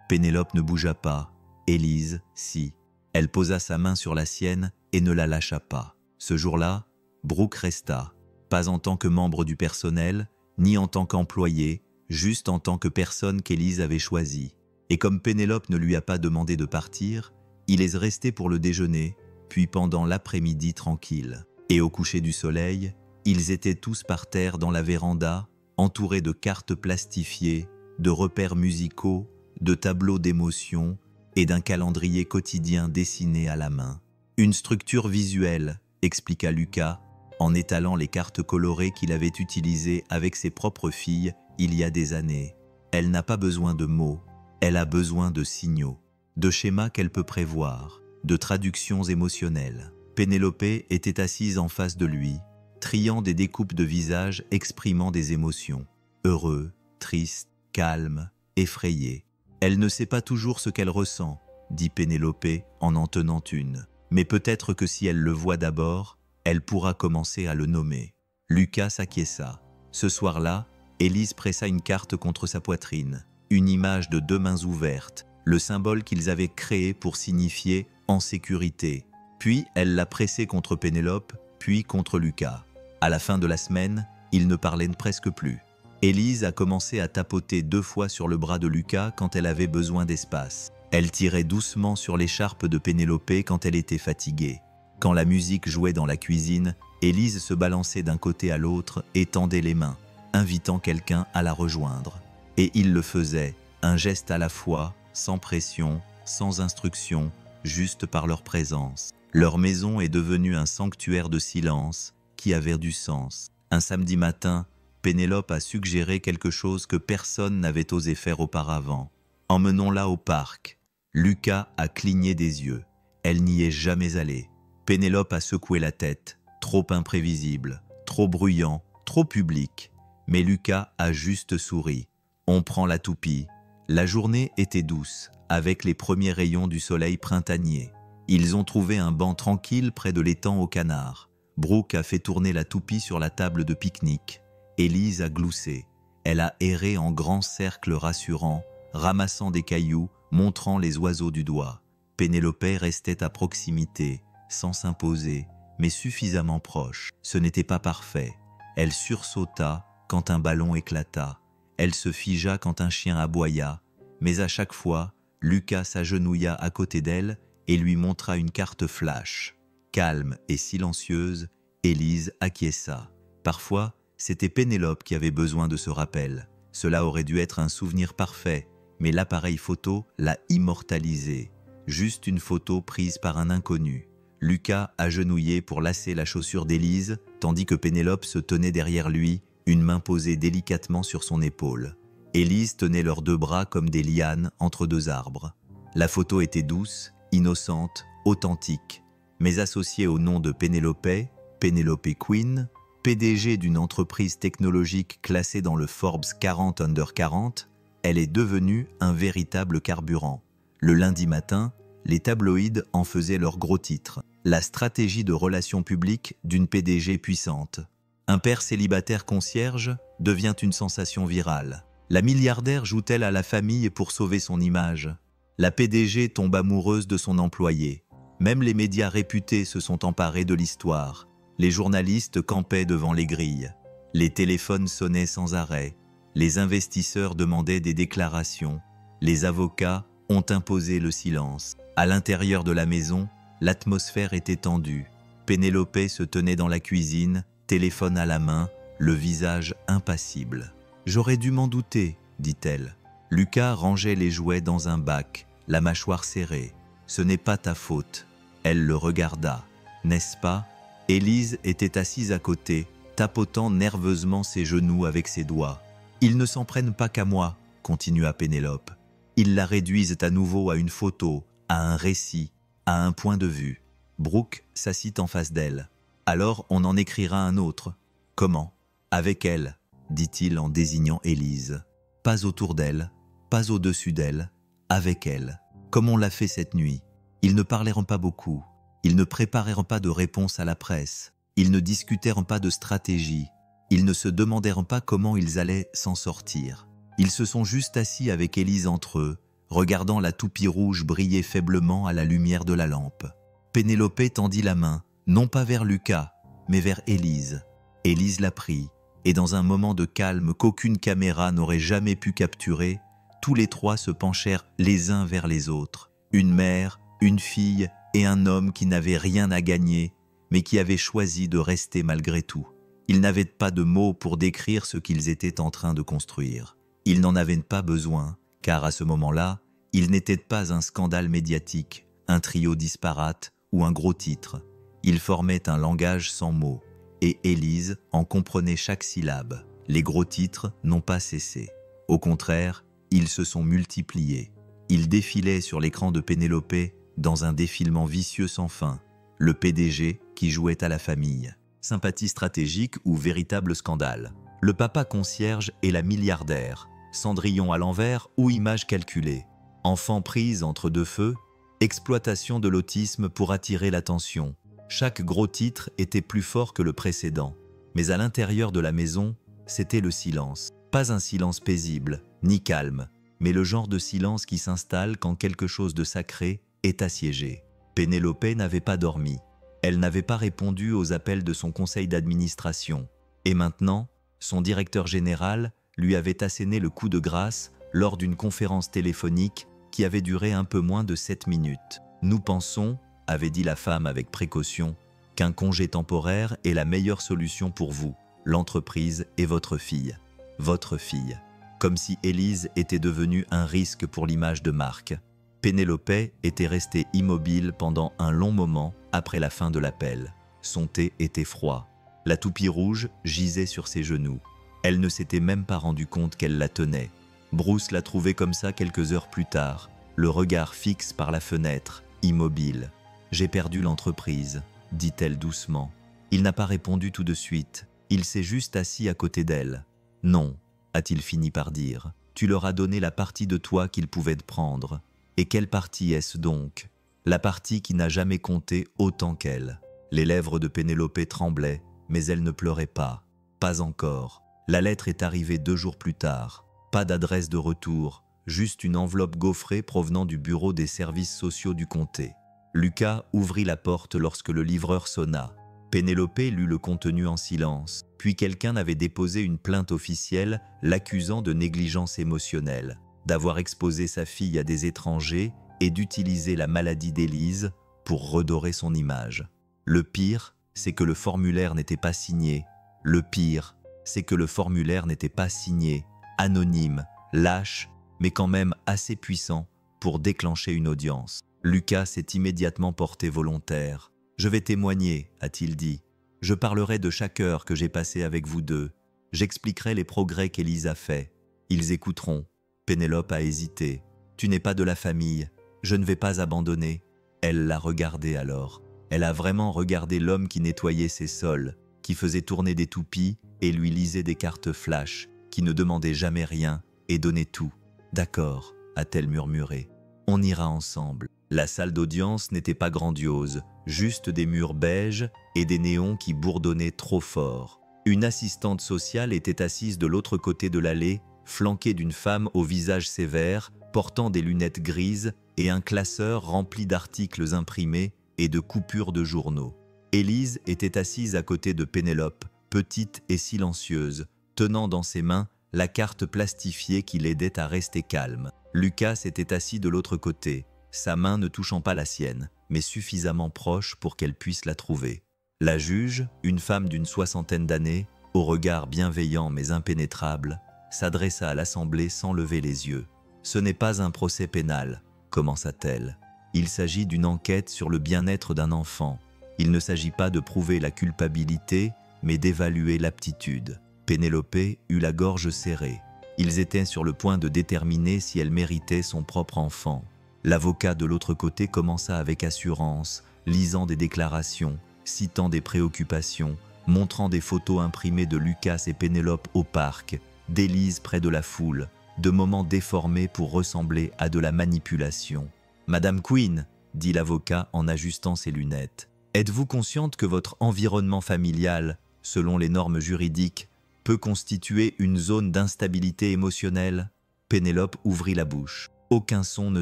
Pénélope ne bougea pas. Élise, si. Elle posa sa main sur la sienne et ne la lâcha pas. Ce jour-là, Brooke resta, pas en tant que membre du personnel, ni en tant qu'employé, juste en tant que personne qu'Élise avait choisie. Et comme Pénélope ne lui a pas demandé de partir, il est resté pour le déjeuner, puis pendant l'après-midi tranquille. Et au coucher du soleil, ils étaient tous par terre dans la véranda, entourés de cartes plastifiées, de repères musicaux, de tableaux d'émotions et d'un calendrier quotidien dessiné à la main. Une structure visuelle, expliqua Lucas, en étalant les cartes colorées qu'il avait utilisées avec ses propres filles il y a des années. Elle n'a pas besoin de mots, elle a besoin de signaux, de schémas qu'elle peut prévoir, de traductions émotionnelles. Pénélope était assise en face de lui, triant des découpes de visage exprimant des émotions. Heureux, triste, calme, effrayé. Elle ne sait pas toujours ce qu'elle ressent, dit Pénélope en tenant une. Mais peut-être que si elle le voit d'abord, elle pourra commencer à le nommer. Lucas s'acquiesça. Ce soir-là, Élise pressa une carte contre sa poitrine, une image de 2 mains ouvertes, le symbole qu'ils avaient créé pour signifier « en sécurité ». Puis elle l'a pressé contre Pénélope, puis contre Lucas. À la fin de la semaine, ils ne parlaient presque plus. Élise a commencé à tapoter 2 fois sur le bras de Lucas quand elle avait besoin d'espace. Elle tirait doucement sur l'écharpe de Pénélope quand elle était fatiguée. Quand la musique jouait dans la cuisine, Élise se balançait d'un côté à l'autre et tendait les mains, invitant quelqu'un à la rejoindre. Et il le faisait, un geste à la fois, sans pression, sans instruction, juste par leur présence. Leur maison est devenue un sanctuaire de silence qui avait du sens. Un samedi matin, Pénélope a suggéré quelque chose que personne n'avait osé faire auparavant. « Emmenons-la au parc ». Lucas a cligné des yeux. Elle n'y est jamais allée. Pénélope a secoué la tête, trop imprévisible, trop bruyant, trop public. Mais Lucas a juste souri. On prend la toupie. La journée était douce, avec les premiers rayons du soleil printanier. Ils ont trouvé un banc tranquille près de l'étang aux canards. Brooke a fait tourner la toupie sur la table de pique-nique. Élise a gloussé. Elle a erré en grand cercle rassurant, ramassant des cailloux, montrant les oiseaux du doigt. Pénélope restait à proximité, sans s'imposer, mais suffisamment proche. Ce n'était pas parfait. Elle sursauta quand un ballon éclata. Elle se figea quand un chien aboya. Mais à chaque fois, Lucas s'agenouilla à côté d'elle et lui montra une carte flash. Calme et silencieuse, Élise acquiesça. Parfois, c'était Pénélope qui avait besoin de ce rappel. Cela aurait dû être un souvenir parfait, mais l'appareil photo l'a immortalisé. Juste une photo prise par un inconnu. Lucas agenouillé pour lasser la chaussure d'Élise, tandis que Pénélope se tenait derrière lui, une main posée délicatement sur son épaule. Élise tenait leurs 2 bras comme des lianes entre 2 arbres. La photo était douce, innocente, authentique, mais associée au nom de Pénélope, Pénélope Quinn, PDG d'une entreprise technologique classée dans le Forbes 40 Under 40, elle est devenue un véritable carburant. Le lundi matin, les tabloïds en faisaient leur gros titre. La stratégie de relations publiques d'une PDG puissante. Un père célibataire concierge devient une sensation virale. La milliardaire joue-t-elle à la famille pour sauver son image? La PDG tombe amoureuse de son employé. Même les médias réputés se sont emparés de l'histoire. Les journalistes campaient devant les grilles. Les téléphones sonnaient sans arrêt. Les investisseurs demandaient des déclarations. Les avocats ont imposé le silence. À l'intérieur de la maison, l'atmosphère était tendue. Pénélope se tenait dans la cuisine, téléphone à la main, le visage impassible. « J'aurais dû m'en douter », dit-elle. Lucas rangeait les jouets dans un bac, la mâchoire serrée. « Ce n'est pas ta faute. » Elle le regarda. « N'est-ce pas ?» Élise était assise à côté, tapotant nerveusement ses genoux avec ses doigts. « Ils ne s'en prennent pas qu'à moi », continua Pénélope. Ils la réduisent à nouveau à une photo, à un récit, à un point de vue. Brooke s'assit en face d'elle. Alors on en écrira un autre. Comment? Avec elle, dit-il en désignant Élise. Pas autour d'elle, pas au-dessus d'elle, avec elle. Comme on l'a fait cette nuit. Ils ne parleront pas beaucoup. Ils ne préparèrent pas de réponse à la presse. Ils ne discutèrent pas de stratégie. Ils ne se demandèrent pas comment ils allaient s'en sortir. Ils se sont juste assis avec Élise entre eux, regardant la toupie rouge briller faiblement à la lumière de la lampe. Pénélope tendit la main, non pas vers Lucas, mais vers Élise. Élise la prit, et dans un moment de calme qu'aucune caméra n'aurait jamais pu capturer, tous les trois se penchèrent les uns vers les autres. Une mère, une fille et un homme qui n'avaient rien à gagner, mais qui avaient choisi de rester malgré tout. Ils n'avaient pas de mots pour décrire ce qu'ils étaient en train de construire. Ils n'en avaient pas besoin, car à ce moment-là, ils n'étaient pas un scandale médiatique, un trio disparate ou un gros titre. Ils formaient un langage sans mots, et Élise en comprenait chaque syllabe. Les gros titres n'ont pas cessé. Au contraire, ils se sont multipliés. Ils défilaient sur l'écran de Pénélope dans un défilement vicieux sans fin. Le PDG qui jouait à la famille. Sympathie stratégique ou véritable scandale. Le papa concierge et la milliardaire. Cendrillon à l'envers ou image calculée. Enfant prise entre deux feux. Exploitation de l'autisme pour attirer l'attention. Chaque gros titre était plus fort que le précédent. Mais à l'intérieur de la maison, c'était le silence. Pas un silence paisible, ni calme, mais le genre de silence qui s'installe quand quelque chose de sacré est assiégé. Pénélope n'avait pas dormi. Elle n'avait pas répondu aux appels de son conseil d'administration. Et maintenant, son directeur général lui avait asséné le coup de grâce lors d'une conférence téléphonique qui avait duré un peu moins de 7 minutes. « Nous pensons, avait dit la femme avec précaution, qu'un congé temporaire est la meilleure solution pour vous, l'entreprise et votre fille. Votre fille. » Comme si Élise était devenue un risque pour l'image de marque. Pénélope était restée immobile pendant un long moment après la fin de l'appel. Son thé était froid. La toupie rouge gisait sur ses genoux. Elle ne s'était même pas rendu compte qu'elle la tenait. Bruce la trouvait comme ça quelques heures plus tard, le regard fixe par la fenêtre, immobile. « J'ai perdu l'entreprise », dit-elle doucement. Il n'a pas répondu tout de suite. Il s'est juste assis à côté d'elle. « Non », a-t-il fini par dire. « Tu leur as donné la partie de toi qu'ils pouvaient te prendre. Et quelle partie est-ce donc? La partie qui n'a jamais compté autant qu'elle. » Les lèvres de Pénélope tremblaient, mais elle ne pleurait pas. Pas encore. La lettre est arrivée 2 jours plus tard. Pas d'adresse de retour, juste une enveloppe gaufrée provenant du bureau des services sociaux du comté. Lucas ouvrit la porte lorsque le livreur sonna. Pénélope lut le contenu en silence, puis quelqu'un avait déposé une plainte officielle l'accusant de négligence émotionnelle, d'avoir exposé sa fille à des étrangers et d'utiliser la maladie d'Élise pour redorer son image. Le pire, c'est que le formulaire n'était pas signé. Le pire, c'est que le formulaire n'était pas signé, anonyme, lâche, mais quand même assez puissant pour déclencher une audience. Lucas s'est immédiatement porté volontaire. « Je vais témoigner, a-t-il dit. Je parlerai de chaque heure que j'ai passée avec vous deux. J'expliquerai les progrès qu'Élise a faits. Ils écouteront. » Pénélope a hésité. « Tu n'es pas de la famille. Je ne vais pas abandonner. » Elle l'a regardé alors. Elle a vraiment regardé l'homme qui nettoyait ses sols, qui faisait tourner des toupies et lui lisait des cartes flash, qui ne demandait jamais rien et donnait tout. « D'accord, » a-t-elle murmuré. « On ira ensemble. » La salle d'audience n'était pas grandiose, juste des murs beiges et des néons qui bourdonnaient trop fort. Une assistante sociale était assise de l'autre côté de l'allée, flanquée d'une femme au visage sévère, portant des lunettes grises et un classeur rempli d'articles imprimés et de coupures de journaux. Élise était assise à côté de Pénélope, petite et silencieuse, tenant dans ses mains la carte plastifiée qui l'aidait à rester calme. Lucas était assis de l'autre côté, sa main ne touchant pas la sienne, mais suffisamment proche pour qu'elle puisse la trouver. La juge, une femme d'une 60aine d'années, au regard bienveillant mais impénétrable, s'adressa à l'assemblée sans lever les yeux. « Ce n'est pas un procès pénal », commença-t-elle. « Il s'agit d'une enquête sur le bien-être d'un enfant. Il ne s'agit pas de prouver la culpabilité, mais d'évaluer l'aptitude. » Pénélope eut la gorge serrée. Ils étaient sur le point de déterminer si elle méritait son propre enfant. L'avocat de l'autre côté commença avec assurance, lisant des déclarations, citant des préoccupations, montrant des photos imprimées de Lucas et Pénélope au parc, d'Élise près de la foule, de moments déformés pour ressembler à de la manipulation. « Madame Queen, » dit l'avocat en ajustant ses lunettes, « êtes-vous consciente que votre environnement familial, selon les normes juridiques, peut constituer une zone d'instabilité émotionnelle ?» Pénélope ouvrit la bouche. Aucun son ne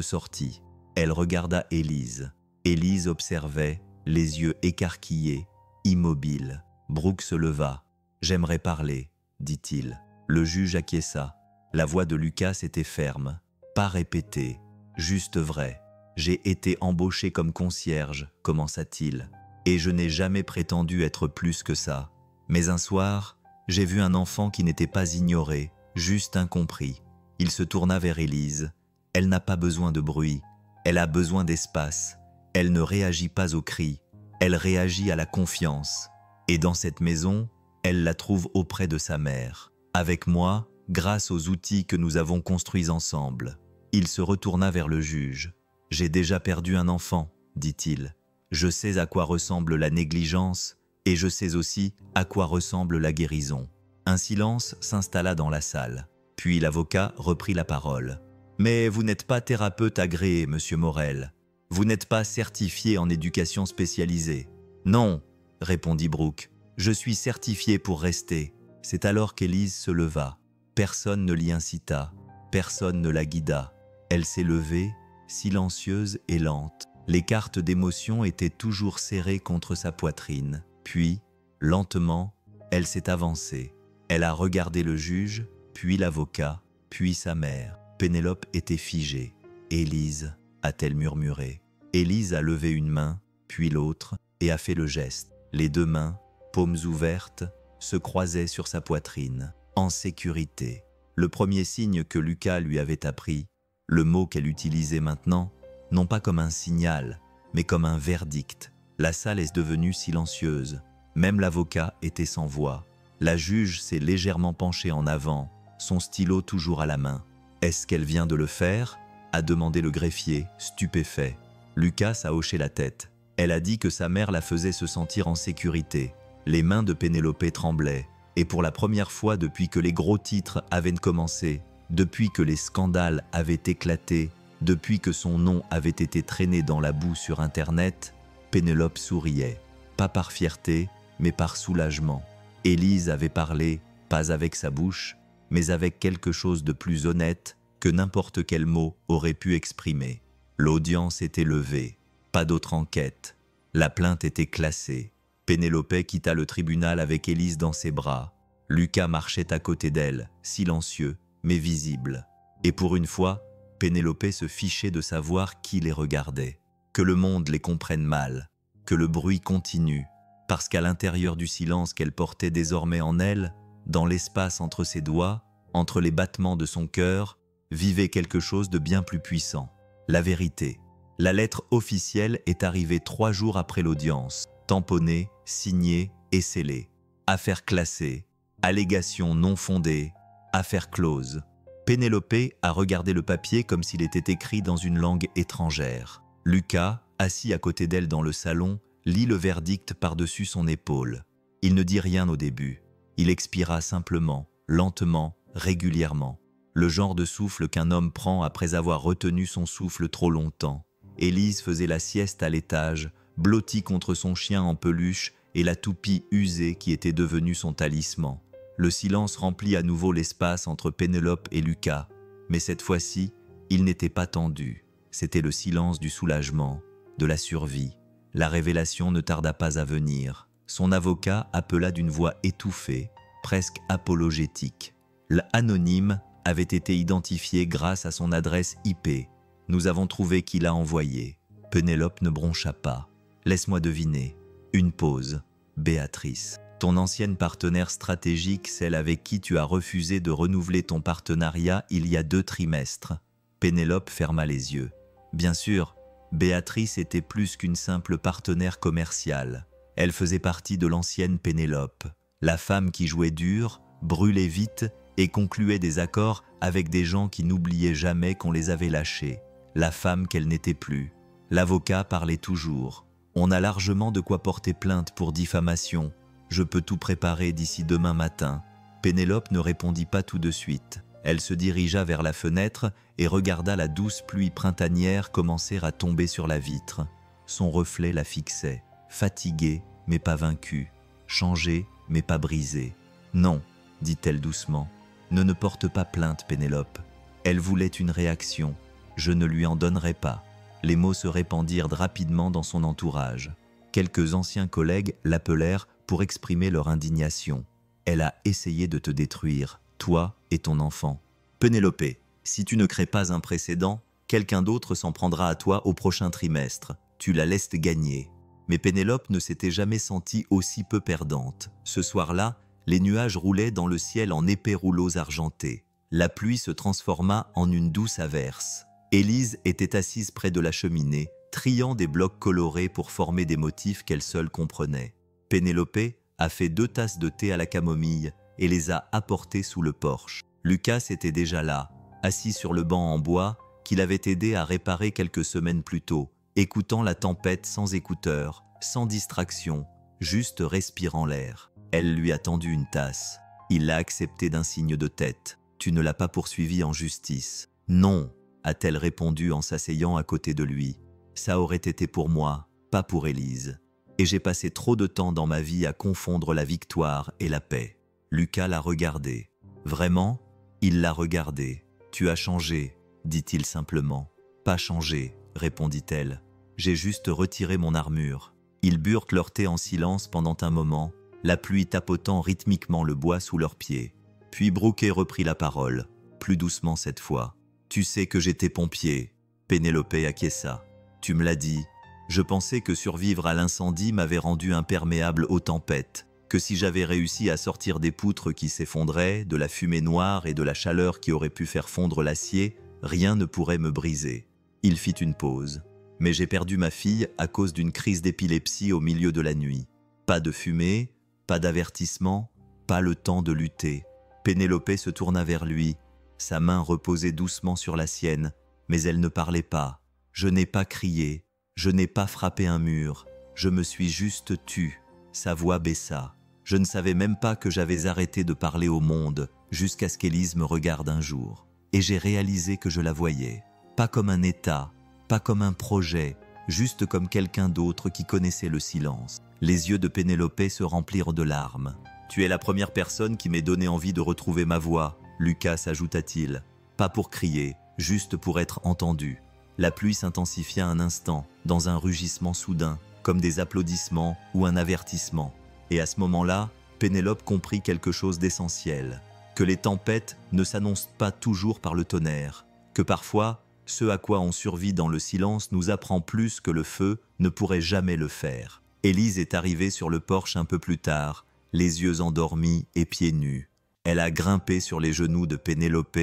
sortit. Elle regarda Élise. Élise observait, les yeux écarquillés, immobile. Brooke se leva. « J'aimerais parler, » dit-il. Le juge acquiesça. La voix de Lucas était ferme. Pas répétée, juste vrai. « J'ai été embauché comme concierge, » commença-t-il. « Et je n'ai jamais prétendu être plus que ça. Mais un soir, j'ai vu un enfant qui n'était pas ignoré, juste incompris. » Il se tourna vers Élise. « Elle n'a pas besoin de bruit. Elle a besoin d'espace. Elle ne réagit pas aux cris. Elle réagit à la confiance. Et dans cette maison, elle la trouve auprès de sa mère. Avec moi, grâce aux outils que nous avons construits ensemble. » Il se retourna vers le juge. « J'ai déjà perdu un enfant, » dit-il. « Je sais à quoi ressemble la négligence et je sais aussi à quoi ressemble la guérison. » Un silence s'installa dans la salle. Puis l'avocat reprit la parole. « Mais vous n'êtes pas thérapeute agréé, monsieur Morel. Vous n'êtes pas certifié en éducation spécialisée. »« Non, » répondit Brooke. « Je suis certifié pour rester. » C'est alors qu'Élise se leva. Personne ne l'y incita. Personne ne la guida. Elle s'est levée, silencieuse et lente. Les cartes d'émotion étaient toujours serrées contre sa poitrine. Puis, lentement, elle s'est avancée. Elle a regardé le juge, puis l'avocat, puis sa mère. Pénélope était figée. « Élise » a-t-elle murmuré. Élise a levé une main, puis l'autre, et a fait le geste. Les deux mains, paumes ouvertes, se croisaient sur sa poitrine, en sécurité. Le premier signe que Lucas lui avait appris, le mot qu'elle utilisait maintenant, non pas comme un signal, mais comme un verdict. La salle est devenue silencieuse. Même l'avocat était sans voix. La juge s'est légèrement penchée en avant, son stylo toujours à la main. « Est-ce qu'elle vient de le faire ?» a demandé le greffier, stupéfait. Lucas a hoché la tête. Elle a dit que sa mère la faisait se sentir en sécurité. Les mains de Pénélope tremblaient. Et pour la première fois depuis que les gros titres avaient commencé, depuis que les scandales avaient éclaté, depuis que son nom avait été traîné dans la boue sur Internet, Pénélope souriait. Pas par fierté, mais par soulagement. Élise avait parlé, pas avec sa bouche, mais avec quelque chose de plus honnête que n'importe quel mot aurait pu exprimer. L'audience était levée. Pas d'autre enquête. La plainte était classée. Pénélope quitta le tribunal avec Élise dans ses bras. Lucas marchait à côté d'elle, silencieux, mais visible. Et pour une fois, Pénélope se fichait de savoir qui les regardait. Que le monde les comprenne mal, que le bruit continue, parce qu'à l'intérieur du silence qu'elle portait désormais en elle, dans l'espace entre ses doigts, entre les battements de son cœur, vivait quelque chose de bien plus puissant. La vérité. La lettre officielle est arrivée 3 jours après l'audience, tamponnée, signée et scellée. Affaire classée, allégation non fondée, affaire close. Pénélope a regardé le papier comme s'il était écrit dans une langue étrangère. Lucas, assis à côté d'elle dans le salon, lit le verdict par-dessus son épaule. Il ne dit rien au début. Il expira simplement, lentement, régulièrement. Le genre de souffle qu'un homme prend après avoir retenu son souffle trop longtemps. Élise faisait la sieste à l'étage, blottie contre son chien en peluche et la toupie usée qui était devenue son talisman. Le silence remplit à nouveau l'espace entre Pénélope et Lucas, mais cette fois-ci, il n'était pas tendu. C'était le silence du soulagement, de la survie. La révélation ne tarda pas à venir. Son avocat appela d'une voix étouffée, presque apologétique. L'anonyme avait été identifié grâce à son adresse IP. Nous avons trouvé qui l'a envoyé. Pénélope ne broncha pas. Laisse-moi deviner. Une pause. Béatrice. Ton ancienne partenaire stratégique, celle avec qui tu as refusé de renouveler ton partenariat il y a 2 trimestres. Pénélope ferma les yeux. Bien sûr, Béatrice était plus qu'une simple partenaire commerciale. Elle faisait partie de l'ancienne Pénélope, la femme qui jouait dur, brûlait vite et concluait des accords avec des gens qui n'oubliaient jamais qu'on les avait lâchés, la femme qu'elle n'était plus. L'avocat parlait toujours. On a largement de quoi porter plainte pour diffamation. Je peux tout préparer d'ici demain matin. Pénélope ne répondit pas tout de suite. Elle se dirigea vers la fenêtre et regarda la douce pluie printanière commencer à tomber sur la vitre. Son reflet la fixait, fatiguée mais pas vaincue, changée mais pas brisée. « Non », dit-elle doucement, « ne porte pas plainte, Pénélope. Elle voulait une réaction. Je ne lui en donnerai pas. » Les mots se répandirent rapidement dans son entourage. Quelques anciens collègues l'appelèrent pour exprimer leur indignation. « Elle a essayé de te détruire, toi et ton enfant. Pénélope, si tu ne crées pas un précédent, quelqu'un d'autre s'en prendra à toi au prochain trimestre. Tu la laisses gagner. » Mais Pénélope ne s'était jamais sentie aussi peu perdante. Ce soir-là, les nuages roulaient dans le ciel en épais rouleaux argentés. La pluie se transforma en une douce averse. Élise était assise près de la cheminée, triant des blocs colorés pour former des motifs qu'elle seule comprenait. Pénélope a fait 2 tasses de thé à la camomille et les a apportées sous le porche. Lucas était déjà là, assis sur le banc en bois qu'il avait aidé à réparer quelques semaines plus tôt, écoutant la tempête sans écouteurs, sans distraction, juste respirant l'air. Elle lui a tendu une tasse. Il l'a acceptée d'un signe de tête. « Tu ne l'as pas poursuivi en justice. »« Non », a-t-elle répondu en s'asseyant à côté de lui. « Ça aurait été pour moi, pas pour Élise. Et j'ai passé trop de temps dans ma vie à confondre la victoire et la paix. » Lucas l'a regardé. Vraiment, il l'a regardé. « Tu as changé, » dit-il simplement. « Pas changé, » répondit-elle. « J'ai juste retiré mon armure. » Ils burent leur thé en silence pendant un moment, la pluie tapotant rythmiquement le bois sous leurs pieds. Puis Brooke reprit la parole, plus doucement cette fois. « Tu sais que j'étais pompier. » Pénélope acquiesça. « Tu me l'as dit. Je pensais que survivre à l'incendie m'avait rendu imperméable aux tempêtes, que si j'avais réussi à sortir des poutres qui s'effondraient, de la fumée noire et de la chaleur qui aurait pu faire fondre l'acier, rien ne pourrait me briser. » Il fit une pause. « Mais j'ai perdu ma fille à cause d'une crise d'épilepsie au milieu de la nuit. Pas de fumée, pas d'avertissement, pas le temps de lutter. » Pénélope se tourna vers lui. Sa main reposait doucement sur la sienne, mais elle ne parlait pas. « Je n'ai pas crié, je n'ai pas frappé un mur, je me suis juste tue. » Sa voix baissa. « Je ne savais même pas que j'avais arrêté de parler au monde, jusqu'à ce qu'Élise me regarde un jour. Et j'ai réalisé que je la voyais. Pas comme un état, pas comme un projet, juste comme quelqu'un d'autre qui connaissait le silence. » Les yeux de Pénélope se remplirent de larmes. « Tu es la première personne qui m'ait donné envie de retrouver ma voix, » Lucas ajouta-t-il. « Pas pour crier, juste pour être entendu. » La pluie s'intensifia un instant, dans un rugissement soudain, comme des applaudissements ou un avertissement. Et à ce moment-là, Pénélope comprit quelque chose d'essentiel. Que les tempêtes ne s'annoncent pas toujours par le tonnerre. Que parfois, ce à quoi on survit dans le silence nous apprend plus que le feu ne pourrait jamais le faire. Élise est arrivée sur le porche un peu plus tard, les yeux endormis et pieds nus. Elle a grimpé sur les genoux de Pénélope,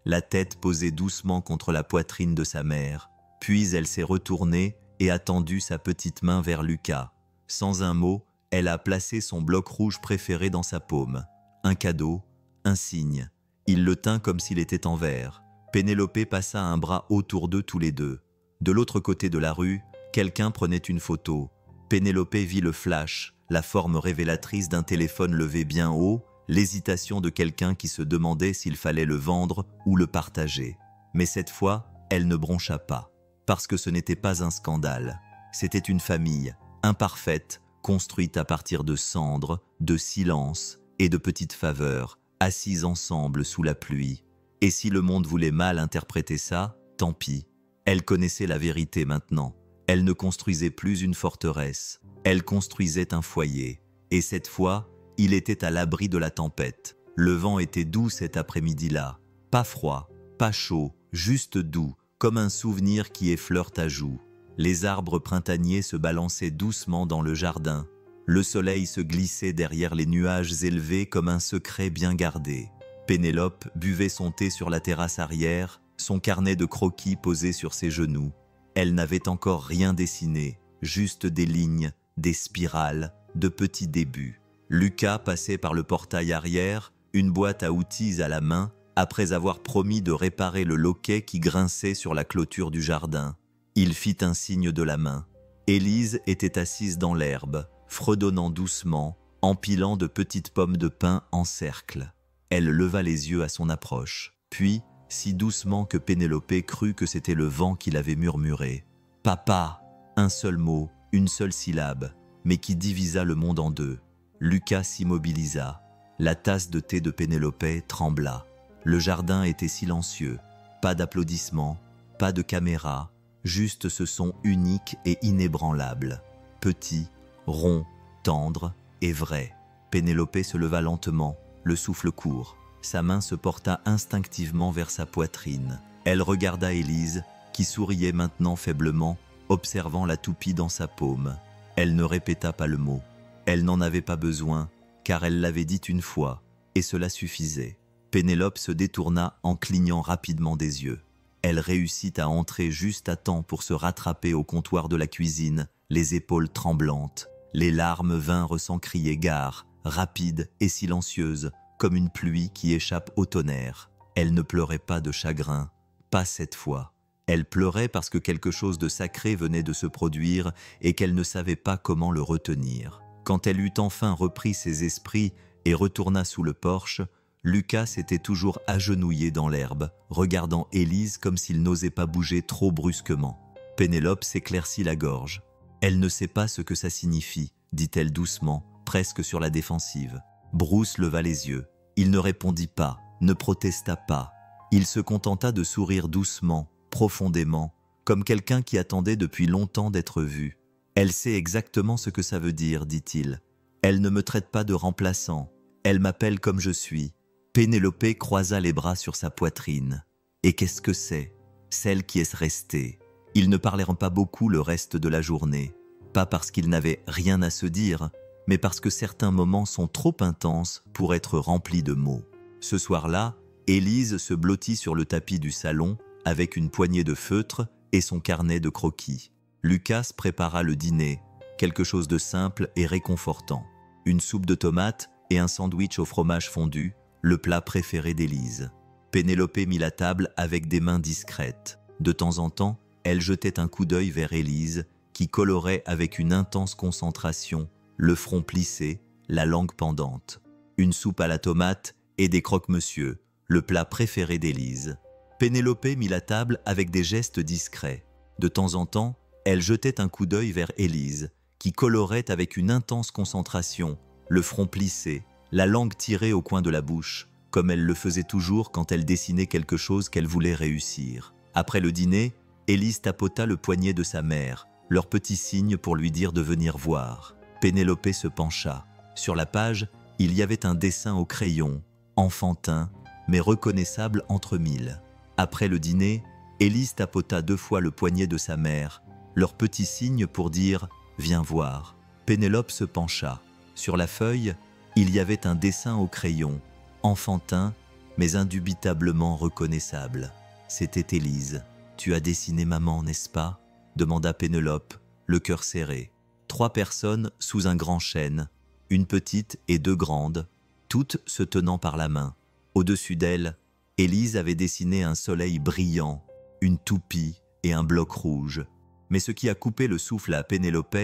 la tête posée doucement contre la poitrine de sa mère. Puis elle s'est retournée et a tendu sa petite main vers Lucas. Sans un mot, elle a placé son bloc rouge préféré dans sa paume. Un cadeau, un signe. Il le tint comme s'il était en verre. Pénélope passa un bras autour d'eux tous les deux. De l'autre côté de la rue, quelqu'un prenait une photo. Pénélope vit le flash, la forme révélatrice d'un téléphone levé bien haut, l'hésitation de quelqu'un qui se demandait s'il fallait le vendre ou le partager. Mais cette fois, elle ne broncha pas, parce que ce n'était pas un scandale. C'était une famille, imparfaite, construite à partir de cendres, de silence et de petites faveurs, assises ensemble sous la pluie. Et si le monde voulait mal interpréter ça, tant pis. Elle connaissait la vérité maintenant. Elle ne construisait plus une forteresse, elle construisait un foyer. Et cette fois, il était à l'abri de la tempête. Le vent était doux cet après-midi-là. Pas froid, pas chaud, juste doux, comme un souvenir qui effleure ta joue. Les arbres printaniers se balançaient doucement dans le jardin. Le soleil se glissait derrière les nuages élevés comme un secret bien gardé. Pénélope buvait son thé sur la terrasse arrière, son carnet de croquis posé sur ses genoux. Elle n'avait encore rien dessiné, juste des lignes, des spirales, de petits débuts. Lucas passait par le portail arrière, une boîte à outils à la main, après avoir promis de réparer le loquet qui grinçait sur la clôture du jardin. Il fit un signe de la main. Élise était assise dans l'herbe, fredonnant doucement, empilant de petites pommes de pin en cercle. Elle leva les yeux à son approche, puis, si doucement que Pénélope crut que c'était le vent qui l'avait murmuré. « Papa !» Un seul mot, une seule syllabe, mais qui divisa le monde en deux. Lucas s'immobilisa. La tasse de thé de Pénélope trembla. Le jardin était silencieux. Pas d'applaudissements, pas de caméra, juste ce son unique et inébranlable. Petit, rond, tendre et vrai. Pénélope se leva lentement, le souffle court. Sa main se porta instinctivement vers sa poitrine. Elle regarda Élise, qui souriait maintenant faiblement, observant la toupie dans sa paume. Elle ne répéta pas le mot. Elle n'en avait pas besoin, car elle l'avait dit une fois, et cela suffisait. Pénélope se détourna en clignant rapidement des yeux. Elle réussit à entrer juste à temps pour se rattraper au comptoir de la cuisine, les épaules tremblantes. Les larmes vinrent sans crier gare, rapides et silencieuses, comme une pluie qui échappe au tonnerre. Elle ne pleurait pas de chagrin, pas cette fois. Elle pleurait parce que quelque chose de sacré venait de se produire et qu'elle ne savait pas comment le retenir. Quand elle eut enfin repris ses esprits et retourna sous le porche, Lucas était toujours agenouillé dans l'herbe, regardant Élise comme s'il n'osait pas bouger trop brusquement. Pénélope s'éclaircit la gorge. « Elle ne sait pas ce que ça signifie », dit-elle doucement, presque sur la défensive. Bruce leva les yeux. Il ne répondit pas, ne protesta pas. Il se contenta de sourire doucement, profondément, comme quelqu'un qui attendait depuis longtemps d'être vu. « Elle sait exactement ce que ça veut dire, dit-il. Elle ne me traite pas de remplaçant. Elle m'appelle comme je suis. » Pénélope croisa les bras sur sa poitrine. Et qu'est-ce que c'est? Celle qui est restée. Ils ne parlèrent pas beaucoup le reste de la journée. Pas parce qu'ils n'avaient rien à se dire, mais parce que certains moments sont trop intenses pour être remplis de mots. Ce soir-là, Élise se blottit sur le tapis du salon avec une poignée de feutre et son carnet de croquis. Lucas prépara le dîner, quelque chose de simple et réconfortant. Une soupe de tomates et un sandwich au fromage fondu, le plat préféré d'Élise. Pénélope mit la table avec des mains discrètes. De temps en temps, elle jetait un coup d'œil vers Élise, qui colorait avec une intense concentration, le front plissé, la langue pendante. Une soupe à la tomate et des croque-monsieur, le plat préféré d'Élise. Pénélope mit la table avec des gestes discrets. De temps en temps, elle jetait un coup d'œil vers Élise, qui colorait avec une intense concentration, le front plissé, la langue tirée au coin de la bouche, comme elle le faisait toujours quand elle dessinait quelque chose qu'elle voulait réussir. Après le dîner, Élise tapota le poignet de sa mère, leur petit signe pour lui dire de venir voir. Pénélope se pencha. Sur la page, il y avait un dessin au crayon, enfantin, mais reconnaissable entre mille. Après le dîner, Élise tapota 2 fois le poignet de sa mère, leur petit signe pour dire « Viens voir ». Pénélope se pencha. Sur la feuille, il y avait un dessin au crayon, enfantin, mais indubitablement reconnaissable. C'était Élise. « Tu as dessiné maman, n'est-ce pas ?» demanda Pénélope, le cœur serré. 3 personnes sous un grand chêne, une petite et 2 grandes, toutes se tenant par la main. Au-dessus d'elles, Élise avait dessiné un soleil brillant, une toupie et un bloc rouge. Mais ce qui a coupé le souffle à Pénélope,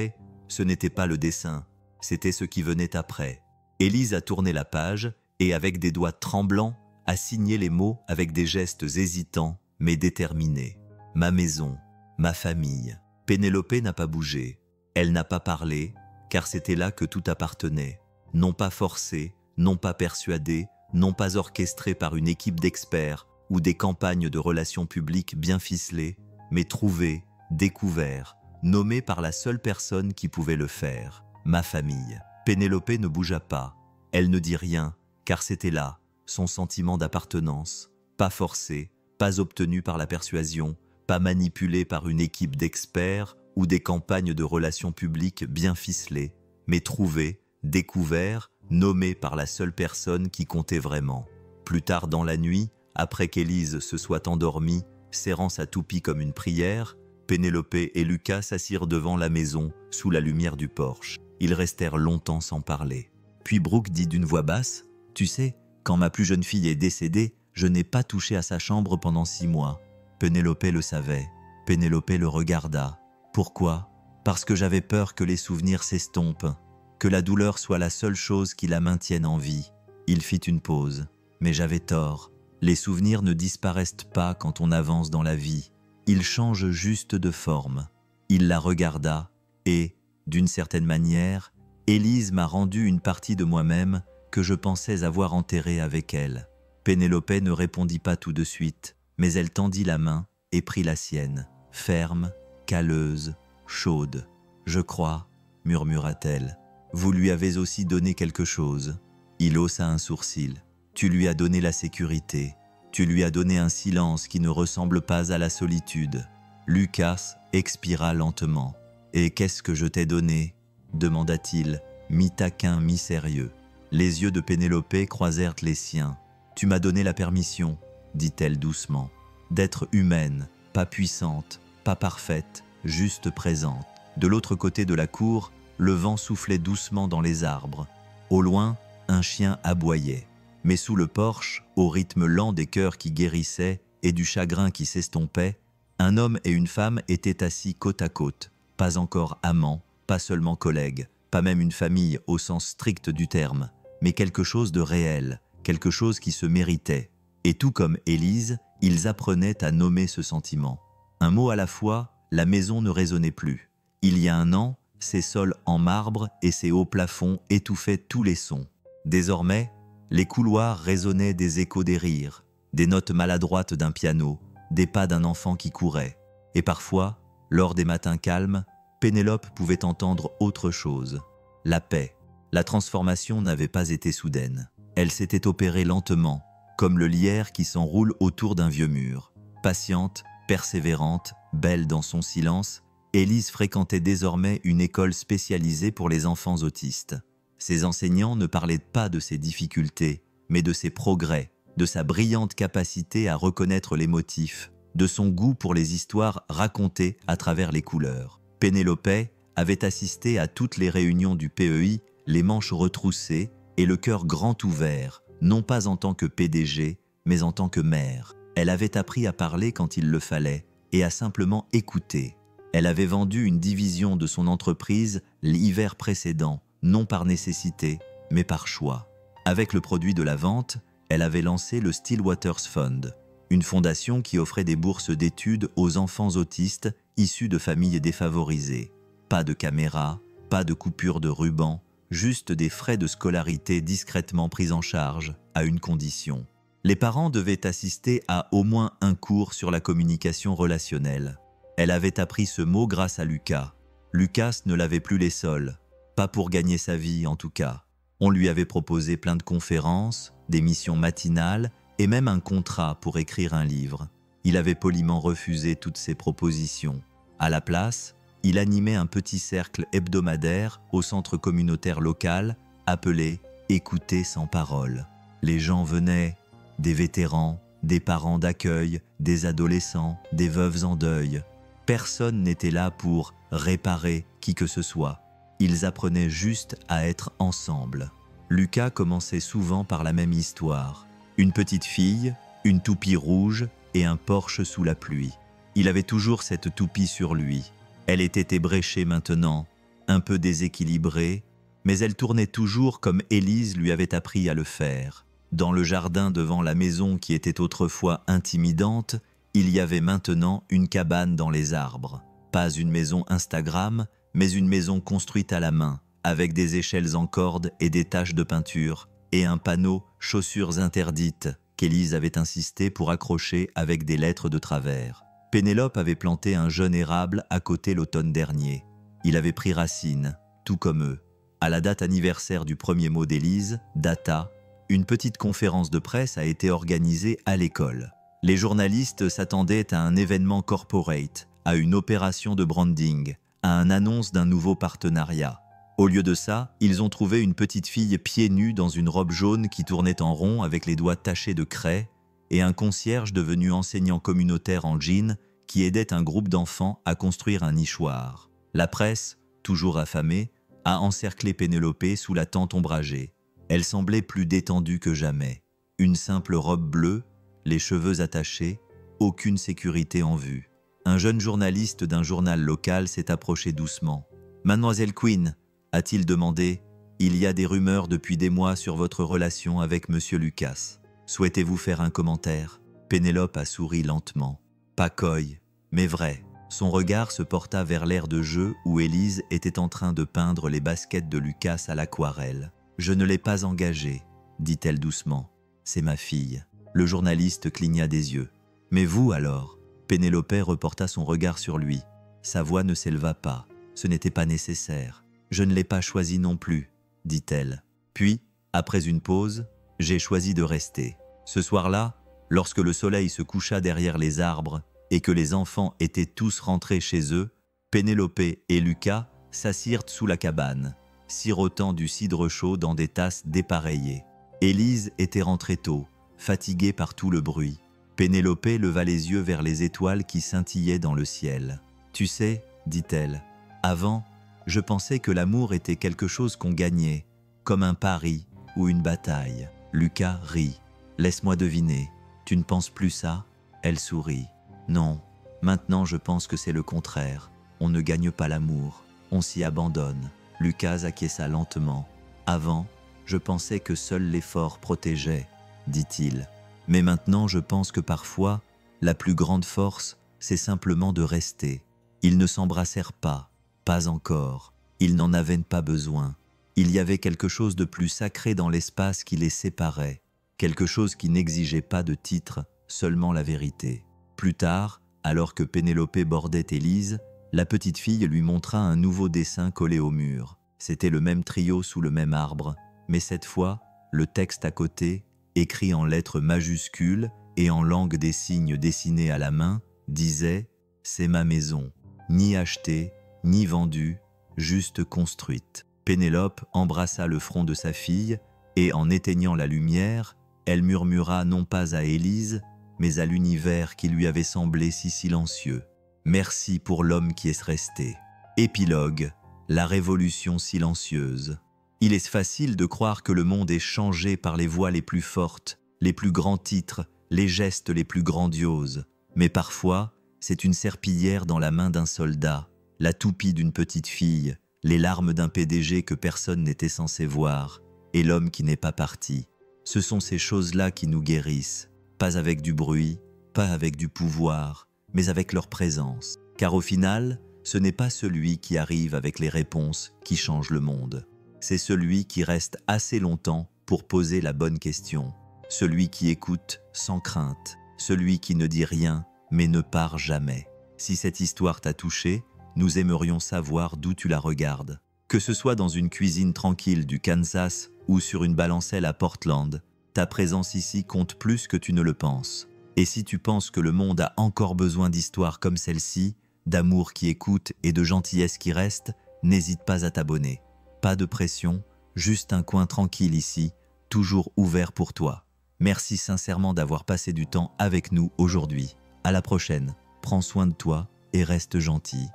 ce n'était pas le dessin, c'était ce qui venait après. Élise a tourné la page et, avec des doigts tremblants, a signé les mots avec des gestes hésitants mais déterminés. Ma maison, ma famille. Pénélope n'a pas bougé. Elle n'a pas parlé, car c'était là que tout appartenait. Non pas forcé, non pas persuadé, non pas orchestré par une équipe d'experts ou des campagnes de relations publiques bien ficelées, mais trouvé, découvert, nommé par la seule personne qui pouvait le faire, ma famille. Pénélope ne bougea pas. Elle ne dit rien, car c'était là, son sentiment d'appartenance, pas forcé, pas obtenu par la persuasion, pas manipulé par une équipe d'experts ou des campagnes de relations publiques bien ficelées, mais trouvé, découvert, nommé par la seule personne qui comptait vraiment. Plus tard dans la nuit, après qu'Élise se soit endormie, serrant sa toupie comme une prière, Pénélope et Lucas s'assirent devant la maison, sous la lumière du porche. Ils restèrent longtemps sans parler. Puis Brooke dit d'une voix basse « Tu sais, Quand ma plus jeune fille est décédée, je n'ai pas touché à sa chambre pendant 6 mois. Pénélope le savait. Pénélope le regarda. Pourquoi? Parce que j'avais peur que les souvenirs s'estompent, que la douleur soit la seule chose qui la maintienne en vie. Il fit une pause. Mais j'avais tort. Les souvenirs ne disparaissent pas quand on avance dans la vie. Ils changent juste de forme. Il la regarda et, d'une certaine manière, Élise m'a rendu une partie de moi-même que je pensais avoir enterrée avec elle. Pénélope ne répondit pas tout de suite, mais elle tendit la main et prit la sienne, ferme, calleuse, chaude. « Je crois, » murmura-t-elle. « Vous lui avez aussi donné quelque chose. » Il haussa un sourcil. « Tu lui as donné la sécurité. Tu lui as donné un silence qui ne ressemble pas à la solitude. » Lucas expira lentement. « Et qu'est-ce que je t'ai donné ?» demanda-t-il, mi-taquin, mi-sérieux. Les yeux de Pénélope croisèrent les siens. « Tu m'as donné la permission, » dit-elle doucement, « d'être humaine, pas puissante, pas parfaite, juste présente. » De l'autre côté de la cour, le vent soufflait doucement dans les arbres. Au loin, un chien aboyait. Mais sous le porche, au rythme lent des cœurs qui guérissaient et du chagrin qui s'estompait, un homme et une femme étaient assis côte à côte, pas encore amants, pas seulement collègues, pas même une famille au sens strict du terme, mais quelque chose de réel, quelque chose qui se méritait. Et tout comme Élise, ils apprenaient à nommer ce sentiment. Un mot à la fois, la maison ne résonnait plus. Il y a un an, ses sols en marbre et ses hauts plafonds étouffaient tous les sons. Désormais, les couloirs résonnaient des échos des rires, des notes maladroites d'un piano, des pas d'un enfant qui courait. Et parfois, lors des matins calmes, Pénélope pouvait entendre autre chose. La paix. La transformation n'avait pas été soudaine. Elle s'était opérée lentement, comme le lierre qui s'enroule autour d'un vieux mur. Patiente, persévérante, belle dans son silence, Élise fréquentait désormais une école spécialisée pour les enfants autistes. Ses enseignants ne parlaient pas de ses difficultés, mais de ses progrès, de sa brillante capacité à reconnaître les motifs, de son goût pour les histoires racontées à travers les couleurs. Pénélope avait assisté à toutes les réunions du PEI, les manches retroussées et le cœur grand ouvert, non pas en tant que PDG, mais en tant que mère. Elle avait appris à parler quand il le fallait et à simplement écouter. Elle avait vendu une division de son entreprise l'hiver précédent, non par nécessité, mais par choix. Avec le produit de la vente, elle avait lancé le Stillwaters Fund, une fondation qui offrait des bourses d'études aux enfants autistes issus de familles défavorisées. Pas de caméra, pas de coupure de ruban, juste des frais de scolarité discrètement pris en charge, à une condition. Les parents devaient assister à au moins un cours sur la communication relationnelle. Elle avait appris ce mot grâce à Lucas. Lucas ne lavait plus les sols, pas pour gagner sa vie en tout cas. On lui avait proposé plein de conférences, des missions matinales et même un contrat pour écrire un livre. Il avait poliment refusé toutes ces propositions. À la place, il animait un petit cercle hebdomadaire au centre communautaire local appelé « Écouter sans parole ». Les gens venaient, des vétérans, des parents d'accueil, des adolescents, des veuves en deuil. Personne n'était là pour réparer qui que ce soit. Ils apprenaient juste à être ensemble. Lucas commençait souvent par la même histoire. Une petite fille, une toupie rouge et un Porsche sous la pluie. Il avait toujours cette toupie sur lui. Elle était ébréchée maintenant, un peu déséquilibrée, mais elle tournait toujours comme Élise lui avait appris à le faire. Dans le jardin devant la maison qui était autrefois intimidante, il y avait maintenant une cabane dans les arbres. Pas une maison Instagram, mais une maison construite à la main, avec des échelles en corde et des taches de peinture, et un panneau « Chaussures interdites » qu'Élise avait insisté pour accrocher avec des lettres de travers. Pénélope avait planté un jeune érable à côté l'automne dernier. Il avait pris racine, tout comme eux. À la date anniversaire du premier mot d'Élise, Data, une petite conférence de presse a été organisée à l'école. Les journalistes s'attendaient à un événement corporate, à une opération de branding, à une annonce d'un nouveau partenariat. Au lieu de ça, ils ont trouvé une petite fille pieds nus dans une robe jaune qui tournait en rond avec les doigts tachés de craie et un concierge devenu enseignant communautaire en jean qui aidait un groupe d'enfants à construire un nichoir. La presse, toujours affamée, a encerclé Pénélope sous la tente ombragée. Elle semblait plus détendue que jamais. Une simple robe bleue, les cheveux attachés, aucune sécurité en vue. Un jeune journaliste d'un journal local s'est approché doucement. « Mademoiselle Queen », a-t-il demandé, « il y a des rumeurs depuis des mois sur votre relation avec Monsieur Lucas. Souhaitez-vous faire un commentaire ?» Pénélope a souri lentement. Pas coy, mais vrai. Son regard se porta vers l'aire de jeu où Élise était en train de peindre les baskets de Lucas à l'aquarelle. « Je ne l'ai pas engagée, » dit-elle doucement. « C'est ma fille. » Le journaliste cligna des yeux. « Mais vous alors ?» Pénélope reporta son regard sur lui. Sa voix ne s'éleva pas. Ce n'était pas nécessaire. « Je ne l'ai pas choisi non plus, » dit-elle. Puis, après une pause, « j'ai choisi de rester. » Ce soir-là, lorsque le soleil se coucha derrière les arbres et que les enfants étaient tous rentrés chez eux, Pénélope et Lucas s'assirent sous la cabane, sirotant du cidre chaud dans des tasses dépareillées. Élise était rentrée tôt, fatiguée par tout le bruit. Pénélope leva les yeux vers les étoiles qui scintillaient dans le ciel. « Tu sais, dit-elle, avant, je pensais que l'amour était quelque chose qu'on gagnait, comme un pari ou une bataille. » Lucas rit. « Laisse-moi deviner, tu ne penses plus ça ?» Elle sourit. « Non, maintenant je pense que c'est le contraire. On ne gagne pas l'amour, on s'y abandonne. » Lucas acquiesça lentement. « Avant, je pensais que seul l'effort protégeait, dit-il. Mais maintenant je pense que parfois, la plus grande force, c'est simplement de rester. » Ils ne s'embrassèrent pas, pas encore. Ils n'en avaient pas besoin. Il y avait quelque chose de plus sacré dans l'espace qui les séparait, quelque chose qui n'exigeait pas de titre, seulement la vérité. Plus tard, alors que Pénélope bordait Élise, la petite fille lui montra un nouveau dessin collé au mur. C'était le même trio sous le même arbre, mais cette fois, le texte à côté, écrit en lettres majuscules et en langue des signes dessinés à la main, disait « C'est ma maison, ni achetée, ni vendue, juste construite. » Pénélope embrassa le front de sa fille et, en éteignant la lumière, elle murmura non pas à Élise, mais à l'univers qui lui avait semblé si silencieux. « Merci pour l'homme qui est resté. » Épilogue, la révolution silencieuse. Il est facile de croire que le monde est changé par les voix les plus fortes, les plus grands titres, les gestes les plus grandioses. Mais parfois, c'est une serpillière dans la main d'un soldat, la toupie d'une petite fille, les larmes d'un PDG que personne n'était censé voir, et l'homme qui n'est pas parti. Ce sont ces choses-là qui nous guérissent, pas avec du bruit, pas avec du pouvoir, mais avec leur présence. Car au final, ce n'est pas celui qui arrive avec les réponses qui change le monde. C'est celui qui reste assez longtemps pour poser la bonne question. Celui qui écoute sans crainte. Celui qui ne dit rien, mais ne part jamais. Si cette histoire t'a touché, nous aimerions savoir d'où tu la regardes. Que ce soit dans une cuisine tranquille du Kansas ou sur une balancelle à Portland, ta présence ici compte plus que tu ne le penses. Et si tu penses que le monde a encore besoin d'histoires comme celle-ci, d'amour qui écoute et de gentillesse qui reste, n'hésite pas à t'abonner. Pas de pression, juste un coin tranquille ici, toujours ouvert pour toi. Merci sincèrement d'avoir passé du temps avec nous aujourd'hui. À la prochaine, prends soin de toi et reste gentil.